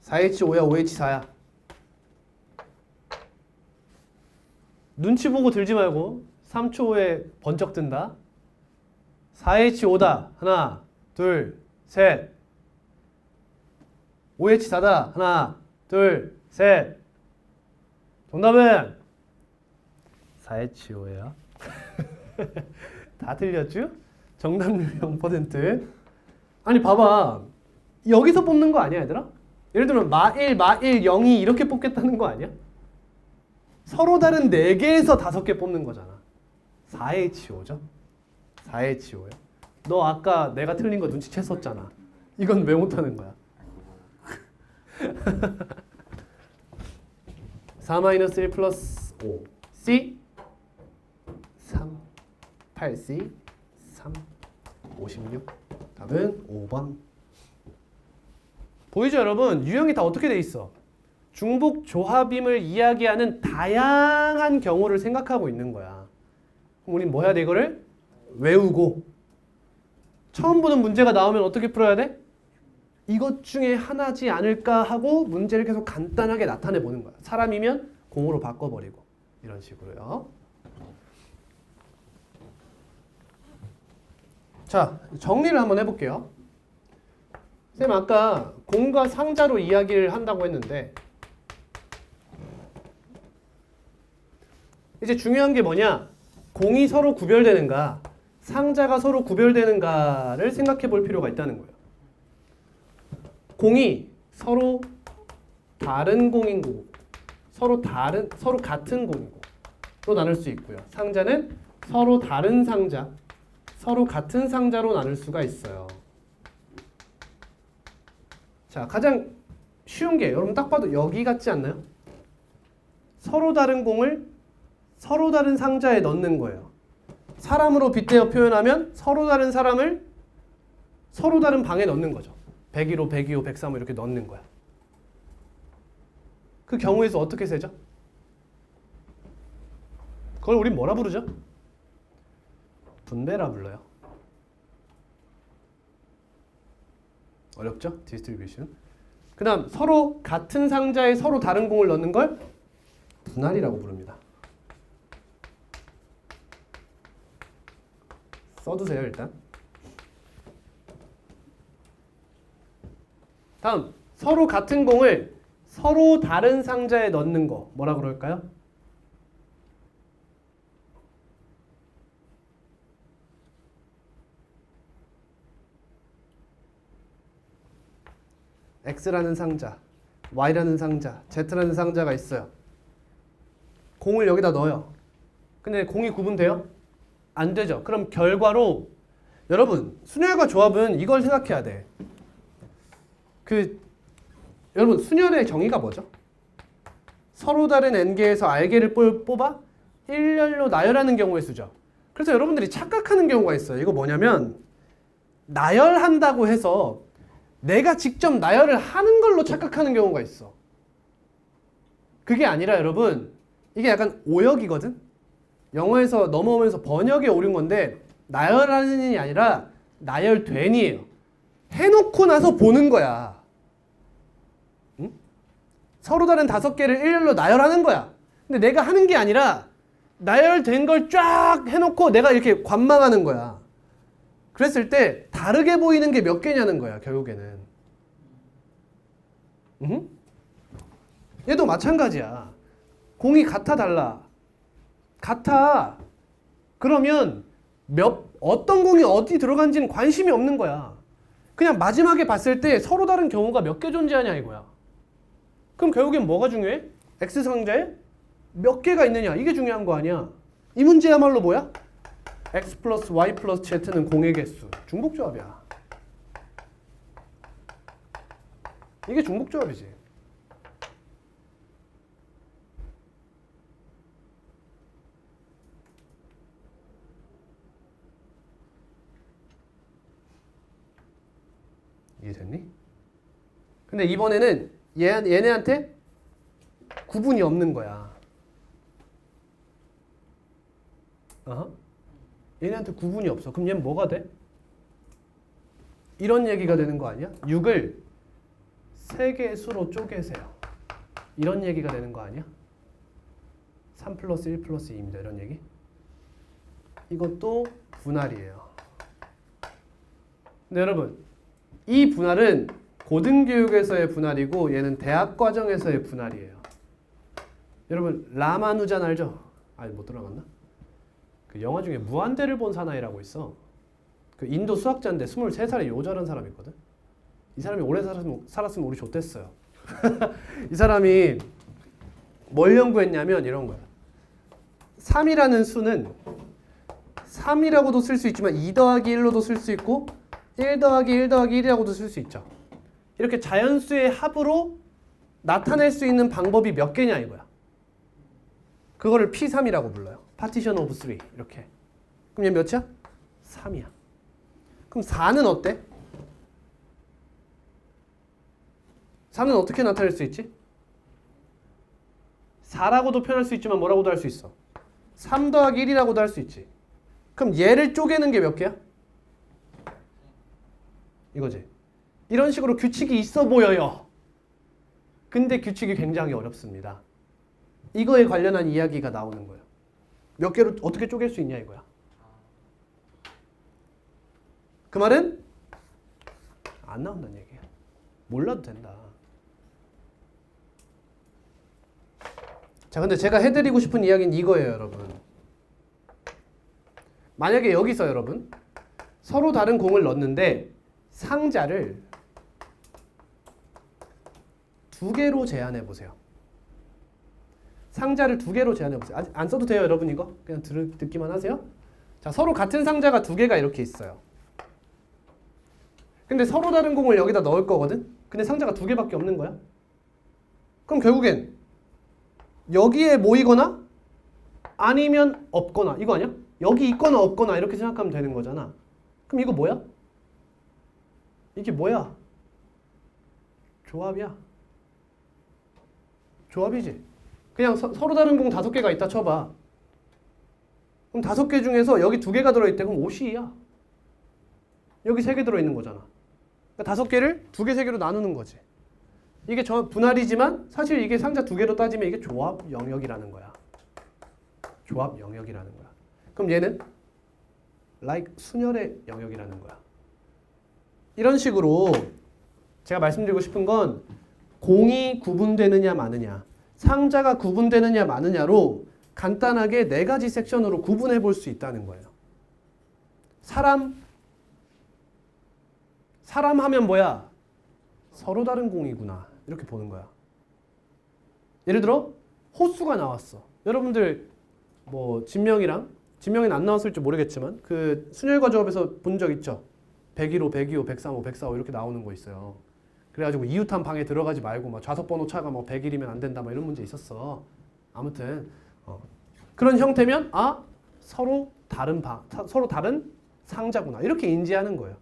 4H5야 5H4야? 눈치 보고 들지 말고 3초 후에 번쩍 든다. 4H5다. 하나, 둘, 셋. 5H4다. 하나, 둘, 셋. 정답은 4H5예요. 다 틀렸죠? 정답률 0%. 아니 봐봐. 여기서 뽑는 거 아니야 얘들아? 예를 들면 마1, 마1, 0이 이렇게 뽑겠다는 거 아니야? 서로 다른 4개에서 5개 뽑는 거잖아. 4H5죠? 4H5요. 너 아까 내가 틀린 거 눈치챘었잖아. 이건 왜 못하는 거야? 4-1 플러스 5 C 3 8C 3 56 답은 5번. 보이죠 여러분? 유형이 다 어떻게 돼 있어? 중복 조합임을 이야기하는 다양한 경우를 생각하고 있는 거야. 그럼 우린 뭐 해야 돼? 이거를 외우고 처음 보는 문제가 나오면 어떻게 풀어야 돼? 이것 중에 하나지 않을까 하고 문제를 계속 간단하게 나타내 보는 거야. 사람이면 공으로 바꿔버리고 이런 식으로요. 자, 정리를 한번 해볼게요. 쌤 아까 공과 상자로 이야기를 한다고 했는데 이제 중요한 게 뭐냐? 공이 서로 구별되는가 상자가 서로 구별되는가를 생각해 볼 필요가 있다는 거예요. 공이 서로 다른 공인 거고 서로 같은 공이고로 나눌 수 있고요. 상자는 서로 다른 상자, 서로 같은 상자로 나눌 수가 있어요. 자, 가장 쉬운 게 여러분 딱 봐도 여기 같지 않나요? 서로 다른 공을 서로 다른 상자에 넣는 거예요. 사람으로 빗대어 표현하면 서로 다른 사람을 서로 다른 방에 넣는 거죠. 101호, 102호, 103호 이렇게 넣는 거야. 그 경우에서 어떻게 세죠? 그걸 우린 뭐라 부르죠? 분배라 불러요. 어렵죠? 디스트리뷰션. 그 다음 서로 같은 상자에 서로 다른 공을 넣는 걸 분할이라고 부릅니다. 써두세요 일단. 다음 서로 같은 공을 서로 다른 상자에 넣는 거 뭐라 그럴까요? X라는 상자, Y라는 상자, Z라는 상자가 있어요. 공을 여기다 넣어요. 근데 공이 구분돼요? 안 되죠. 그럼 결과로 여러분 순열과 조합은 이걸 생각해야 돼. 여러분 순열의 정의가 뭐죠? 서로 다른 n개에서 r개를 뽑아 일렬로 나열하는 경우에 쓰죠. 그래서 여러분들이 착각하는 경우가 있어요. 이거 뭐냐면 나열한다고 해서 내가 직접 나열을 하는 걸로 착각하는 경우가 있어. 그게 아니라 여러분 이게 약간 오역이거든? 영어에서 넘어오면서 번역에 오른 건데 나열하는이 아니라 나열된이에요. 해놓고 나서 보는 거야. 응? 서로 다른 5개를 일렬로 나열하는 거야. 근데 내가 하는 게 아니라 나열된 걸 쫙 해놓고 내가 이렇게 관망하는 거야. 그랬을 때 다르게 보이는 게 몇 개냐는 거야 결국에는. 응? 얘도 마찬가지야. 공이 같아 달라? 같아. 그러면 어떤 공이 어디 들어간지는 관심이 없는 거야. 그냥 마지막에 봤을 때 서로 다른 경우가 몇 개 존재하냐 이거야. 그럼 결국엔 뭐가 중요해? X 상자에 몇 개가 있느냐 이게 중요한 거 아니야. 이 문제야말로 뭐야? X 플러스 Y 플러스 Z는 공의 개수. 중복조합이야. 이게 중복조합이지. 이해됐니? 근데 이번에는 얘네한테 구분이 없는 거야. 얘네한테 구분이 없어. 그럼 얘는 뭐가 돼? 이런 얘기가 되는 거 아니야? 6을 3개의 수로 쪼개세요. 이런 얘기가 되는 거 아니야? 3 플러스 1 플러스 2입니다. 이런 얘기. 이것도 분할이에요. 근데 여러분 이 분할은 고등교육에서의 분할이고 얘는 대학 과정에서의 분할이에요. 여러분 라마누잔 알죠? 아니 못 들어갔나? 그 영화 중에 무한대를 본 사나이라고 있어. 그 인도 수학자인데 23살에 요절한 사람이 있거든. 이 사람이 오래 살았으면 우리 좋댔어요. 이 사람이 뭘 연구했냐면 이런 거야. 3이라는 수는 3이라고도 쓸 수 있지만 2 더하기 1로도 쓸 수 있고 1 더하기 1 더하기 1이라고도 쓸 수 있죠. 이렇게 자연수의 합으로 나타낼 수 있는 방법이 몇 개냐 이거야. 그거를 P3이라고 불러요. 파티션 오브 3 이렇게. 그럼 얘 몇이야? 3이야. 그럼 4는 어때? 4는 어떻게 나타낼 수 있지? 4라고도 표현할 수 있지만 뭐라고도 할 수 있어? 3 더하기 1이라고도 할 수 있지. 그럼 얘를 쪼개는 게 몇 개야? 이거지. 이런 식으로 규칙이 있어 보여요. 근데 규칙이 굉장히 어렵습니다. 이거에 관련한 이야기가 나오는 거예요. 몇 개로 어떻게 쪼갤 수 있냐 이거야. 그 말은 안 나온다는 얘기야. 몰라도 된다. 자, 근데 제가 해드리고 싶은 이야기는 이거예요, 여러분. 만약에 여기서 여러분 서로 다른 공을 넣는데 상자를 2개로 제한해 보세요. 상자를 2개로 제한해 보세요. 아직 안 써도 돼요, 여러분 이거? 그냥 듣기만 하세요. 자, 서로 같은 상자가 2개가 이렇게 있어요. 근데 서로 다른 공을 여기다 넣을 거거든? 근데 상자가 2개밖에 없는 거야? 그럼 결국엔 여기에 모이거나 아니면 없거나 이거 아니야? 여기 있거나 없거나 이렇게 생각하면 되는 거잖아. 그럼 이거 뭐야? 이게 뭐야? 조합이야. 조합이지. 그냥 서로 다른 공 5개가 있다 쳐봐. 그럼 5개 중에서 여기 2개가 들어있대. 그럼 5C야. 여기 3개 들어있는 거잖아. 그러니까 5개를 2개, 3개로 나누는 거지. 이게 분할이지만 사실 이게 상자 2개로 따지면 이게 조합 영역이라는 거야. 조합 영역이라는 거야. 그럼 얘는 like 순열의 영역이라는 거야. 이런 식으로 제가 말씀드리고 싶은 건 공이 구분되느냐 마느냐, 상자가 구분되느냐 마느냐로 간단하게 4가지 섹션으로 구분해 볼 수 있다는 거예요. 사람 하면 뭐야? 서로 다른 공이구나. 이렇게 보는 거야. 예를 들어 호수가 나왔어. 여러분들 뭐 진명이는 안 나왔을지 모르겠지만 그 순열과 조합에서 본 적 있죠? 101호, 102호, 103호, 104호 이렇게 나오는 거 있어요. 그래가지고 이웃한 방에 들어가지 말고 막 좌석번호 차가 뭐 101이면 안 된다 막 이런 문제 있었어. 아무튼 그런 형태면 서로 다른 상자구나 이렇게 인지하는 거예요.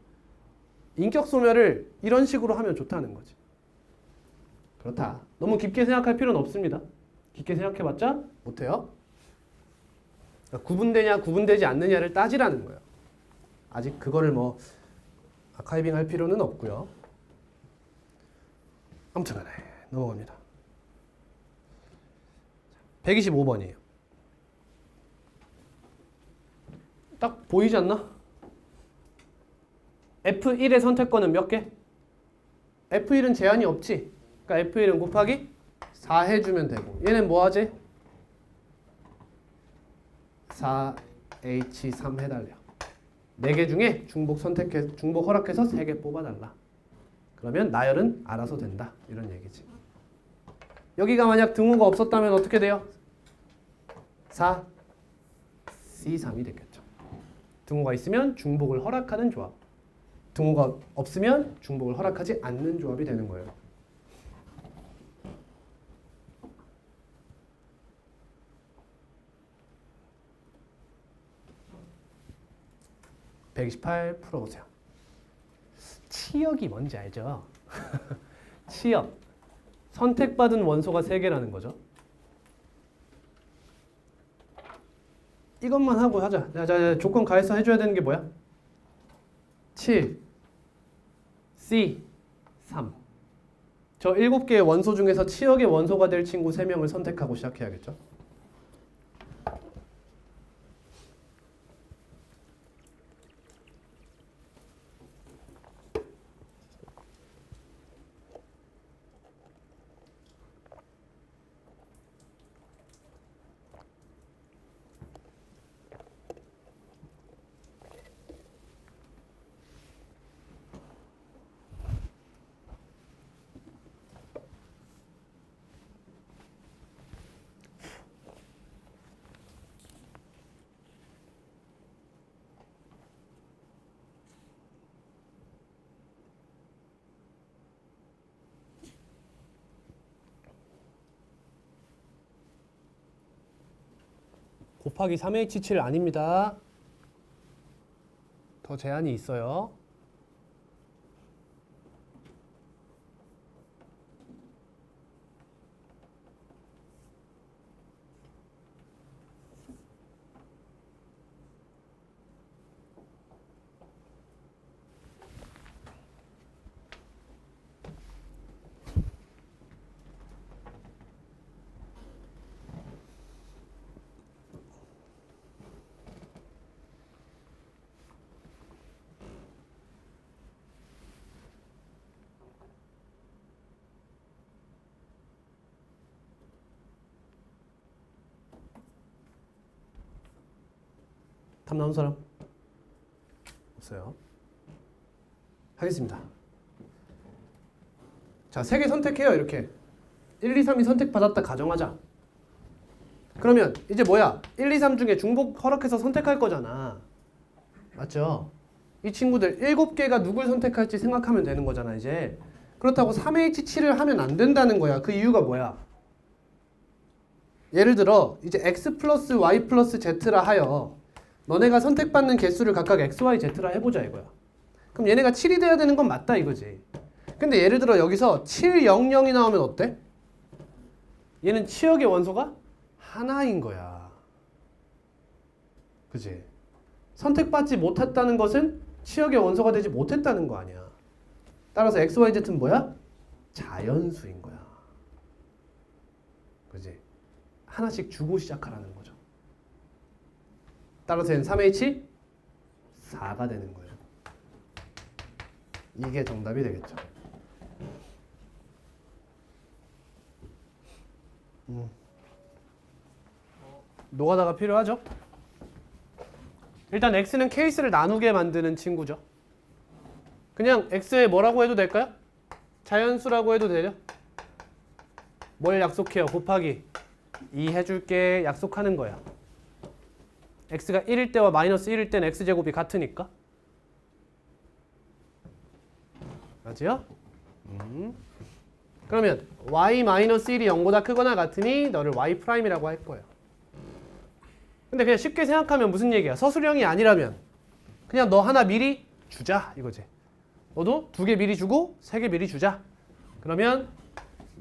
인격 소멸을 이런 식으로 하면 좋다는 거지. 그렇다. 너무 깊게 생각할 필요는 없습니다. 깊게 생각해봤자 못해요. 그러니까 구분되냐 구분되지 않느냐를 따지라는 거예요. 아직 그거를 뭐 아카이빙 할 필요는 없고요. 아무튼 간에 넘어갑니다. 125번이에요. 딱 보이지 않나? F1의 선택권은 몇 개? F1은 제한이 없지. 그러니까 F1은 곱하기 4 해주면 되고 얘는 뭐 하지? 4H3 해달래요. 4개 중에 중복 허락해서 3개 뽑아달라. 그러면 나열은 알아서 된다. 이런 얘기지. 여기가 만약 등호가 없었다면 어떻게 돼요? 4, C3이 됐겠죠. 등호가 있으면 중복을 허락하는 조합. 등호가 없으면 중복을 허락하지 않는 조합이 되는 거예요. (128) 풀어보세요. 치역이 뭔지 알죠? 치역. 선택받은 원소가 3개라는 거죠. 이것만 하고 하자. 자, 조건 가해서 해줘야 되는 게 뭐야? 7, C, 3. 저 7개의 원소 중에서 치역의 원소가 될 친구 3명을 선택하고 시작해야겠죠. 곱하기 3H7 아닙니다. 더 제한이 있어요. 답 나온 사람? 없어요. 하겠습니다. 자, 3개 선택해요. 이렇게 1, 2, 3이 선택받았다 가정하자. 그러면 이제 뭐야? 1, 2, 3 중에 중복 허락해서 선택할 거잖아. 맞죠? 이 친구들 7개가 누굴 선택할지 생각하면 되는 거잖아 이제. 그렇다고 3H7을 하면 안 된다는 거야. 그 이유가 뭐야? 예를 들어 이제 X 플러스 Y 플러스 Z라 하여 너네가 선택받는 개수를 각각 X, Y, Z라 해보자 이거야. 그럼 얘네가 7이 돼야 되는 건 맞다 이거지. 근데 예를 들어 여기서 7, 0, 0이 나오면 어때? 얘는 치역의 원소가 하나인 거야. 그지? 선택받지 못했다는 것은 치역의 원소가 되지 못했다는 거 아니야. 따라서 x, y, z는 뭐야? 자연수인 거야. 그지? 하나씩 주고 시작하라는 거죠. 따라서 얘는 3h 4가 되는 거예요. 이게 정답이 되겠죠. 노가다가 필요하죠. 일단 x는 케이스를 나누게 만드는 친구죠. 그냥 x에 뭐라고 해도 될까요? 자연수라고 해도 되죠. 뭘 약속해요? 곱하기 2 해줄게 약속하는 거야. x가 1일 때와 마이너스 1일 때는 x제곱이 같으니까. 맞죠? 그러면 y-1이 0보다 크거나 같으니 너를 y'이라고 할 거예요. 근데 그냥 쉽게 생각하면 무슨 얘기야? 서술형이 아니라면 그냥 너 하나 미리 주자 이거지. 너도 2개 미리 주고 3개 미리 주자. 그러면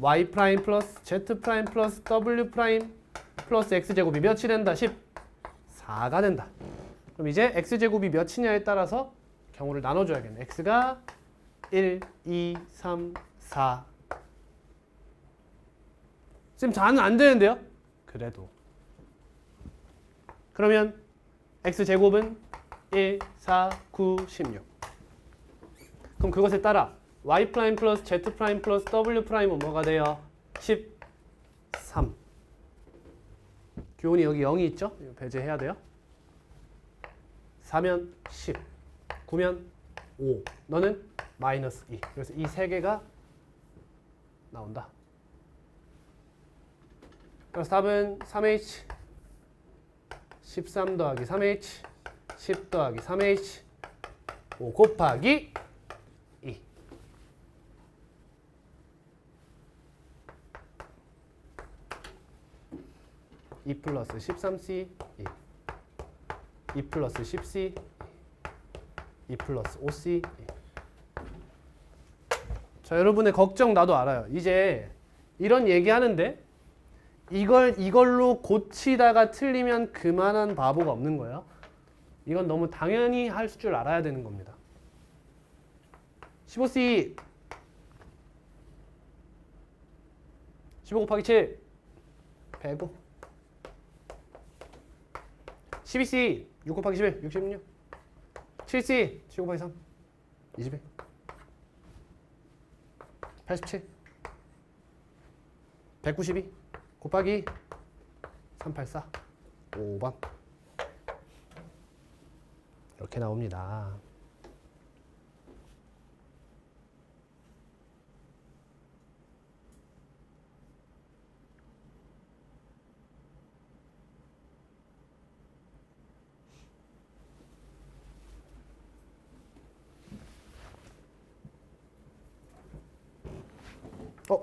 y' 플러스 z' 플러스 w' 플러스 x제곱이 몇이 된다? 14가 된다. 그럼 이제 x제곱이 몇이냐에 따라서 경우를 나눠줘야겠네. x가 1, 2, 3, 4. 지금 4는 안 되는데요? 그래도. 그러면 x제곱은 1, 4, 9, 16. 그럼 그것에 따라 y' 플러스 z' 플러스 w'은 뭐가 돼요? 13. 교훈이 여기 0이 있죠? 이거 배제해야 돼요. 4면 10. 9면 5. 너는 마이너스 2. 그래서 이 세 개가 나온다. 그래서 답은 3h 13 더하기 3h 10 더하기 3h 5 곱하기 2. 이 플러스 13c 2 플러스 10c 2 플러스 5c 2. 자, 여러분의 걱정 나도 알아요. 이제 이런 얘기하는데 이걸로 고치다가 틀리면 그만한 바보가 없는 거예요. 이건 너무 당연히 할 줄 알아야 되는 겁니다. 15c 15 곱하기 7 105. 12c 6 곱하기 11 66. 7c 7 곱하기 3 21. 87 192 곱하기 384 5번 이렇게 나옵니다.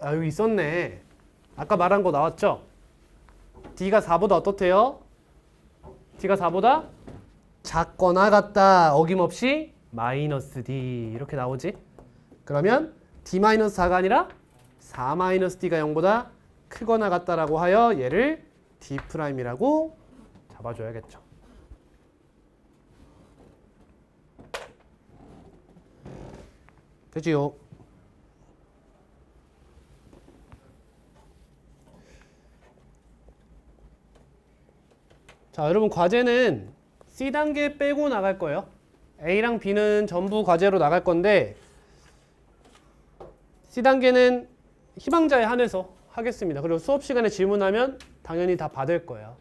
여기 있었네. 아까 말한 거 나왔죠? D가 4보다 어떻대요? D가 4보다 작거나 같다. 어김없이 마이너스 D 이렇게 나오지? 그러면 D-4가 아니라 4-D가 0보다 크거나 같다라고 하여 얘를 D'이라고 잡아줘야겠죠. 되지요? 자, 여러분 과제는 C단계 빼고 나갈 거예요. A랑 B는 전부 과제로 나갈 건데 C단계는 희망자에 한해서 하겠습니다. 그리고 수업 시간에 질문하면 당연히 다 받을 거예요.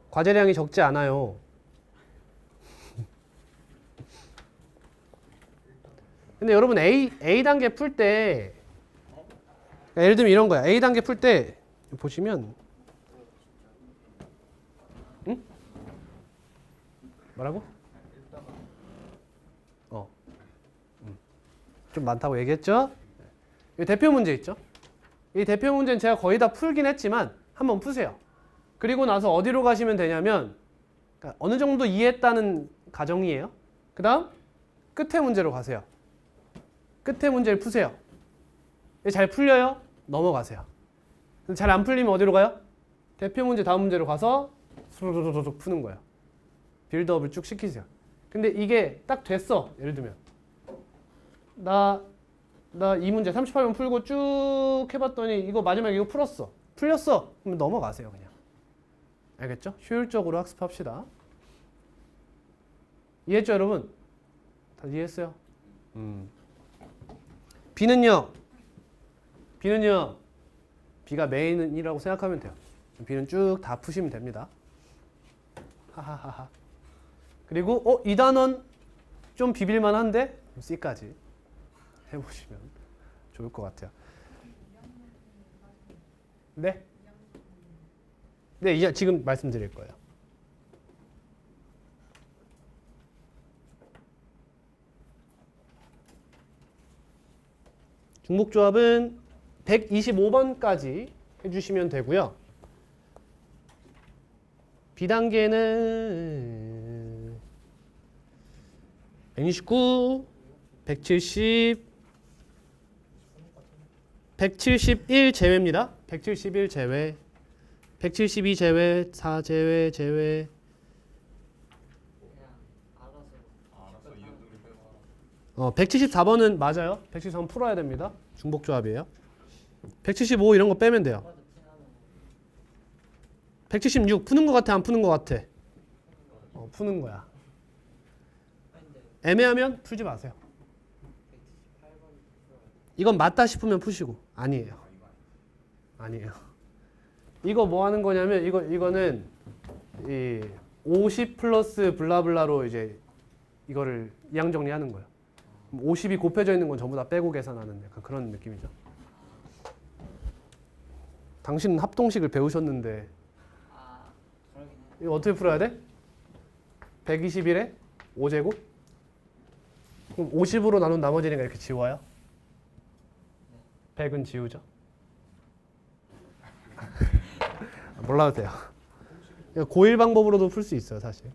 과제량이 적지 않아요. 근데 여러분 A단계 풀 때 예를 들면 이런 거야. A단계 풀 때 보시면 응? 뭐라고? 좀 많다고 얘기했죠? 이 대표 문제 있죠? 이 대표 문제는 제가 거의 다 풀긴 했지만 한번 푸세요. 그리고 나서 어디로 가시면 되냐면 그러니까 어느 정도 이해했다는 가정이에요. 그 다음 끝에 문제로 가세요. 끝에 문제를 푸세요. 잘 풀려요? 넘어가세요. 잘 안 풀리면 어디로 가요? 대표 문제 다음 문제로 가서 소소소소 푸는 거예요. 빌드업을 쭉 시키세요. 근데 이게 딱 됐어. 예를 들면 나 이 문제 38번 풀고 쭉 해봤더니 이거 마지막에 이거 풀었어. 풀렸어. 그러면 넘어가세요 그냥. 알겠죠? 효율적으로 학습합시다. 이해했죠 여러분? 다 이해했어요? B는요? B가 메인이라고 생각하면 돼요. B는 쭉 다 푸시면 됩니다. 하하하하. 그리고 이 단원 좀 비빌만한데 C까지 해보시면 좋을 것 같아요. 네? 네, 이제 지금 말씀드릴 거예요. 중복조합은 125번까지 해주시면 되고요. B단계는 169, 170, 171 제외입니다. 171 제외, 172 제외, 4 제외, 제외. 알아서 이어들을 빼고 174번은 맞아요. 174번 풀어야 됩니다. 중복조합이에요. 175 이런 거 빼면 돼요. 176 푸는 거 같아, 안 푸는 거 같아? 푸는 거야. 애매하면 풀지 마세요. 이건 맞다 싶으면 푸시고. 아니에요. 이거 뭐 하는 거냐면 이거는 이 50 플러스 블라블라로 이제 이거를 이항 정리하는 거예요. 50이 곱해져 있는 건 전부 다 빼고 계산하는 약간 그런 느낌이죠. 당신은 합동식을 배우셨는데 이거 어떻게 풀어야 돼? 121에 5제곱? 그럼 50으로 나눈 나머지는 이렇게 지워요? 100은 지우죠? 몰라도 돼요. 고1 방법으로도 풀 수 있어요, 사실.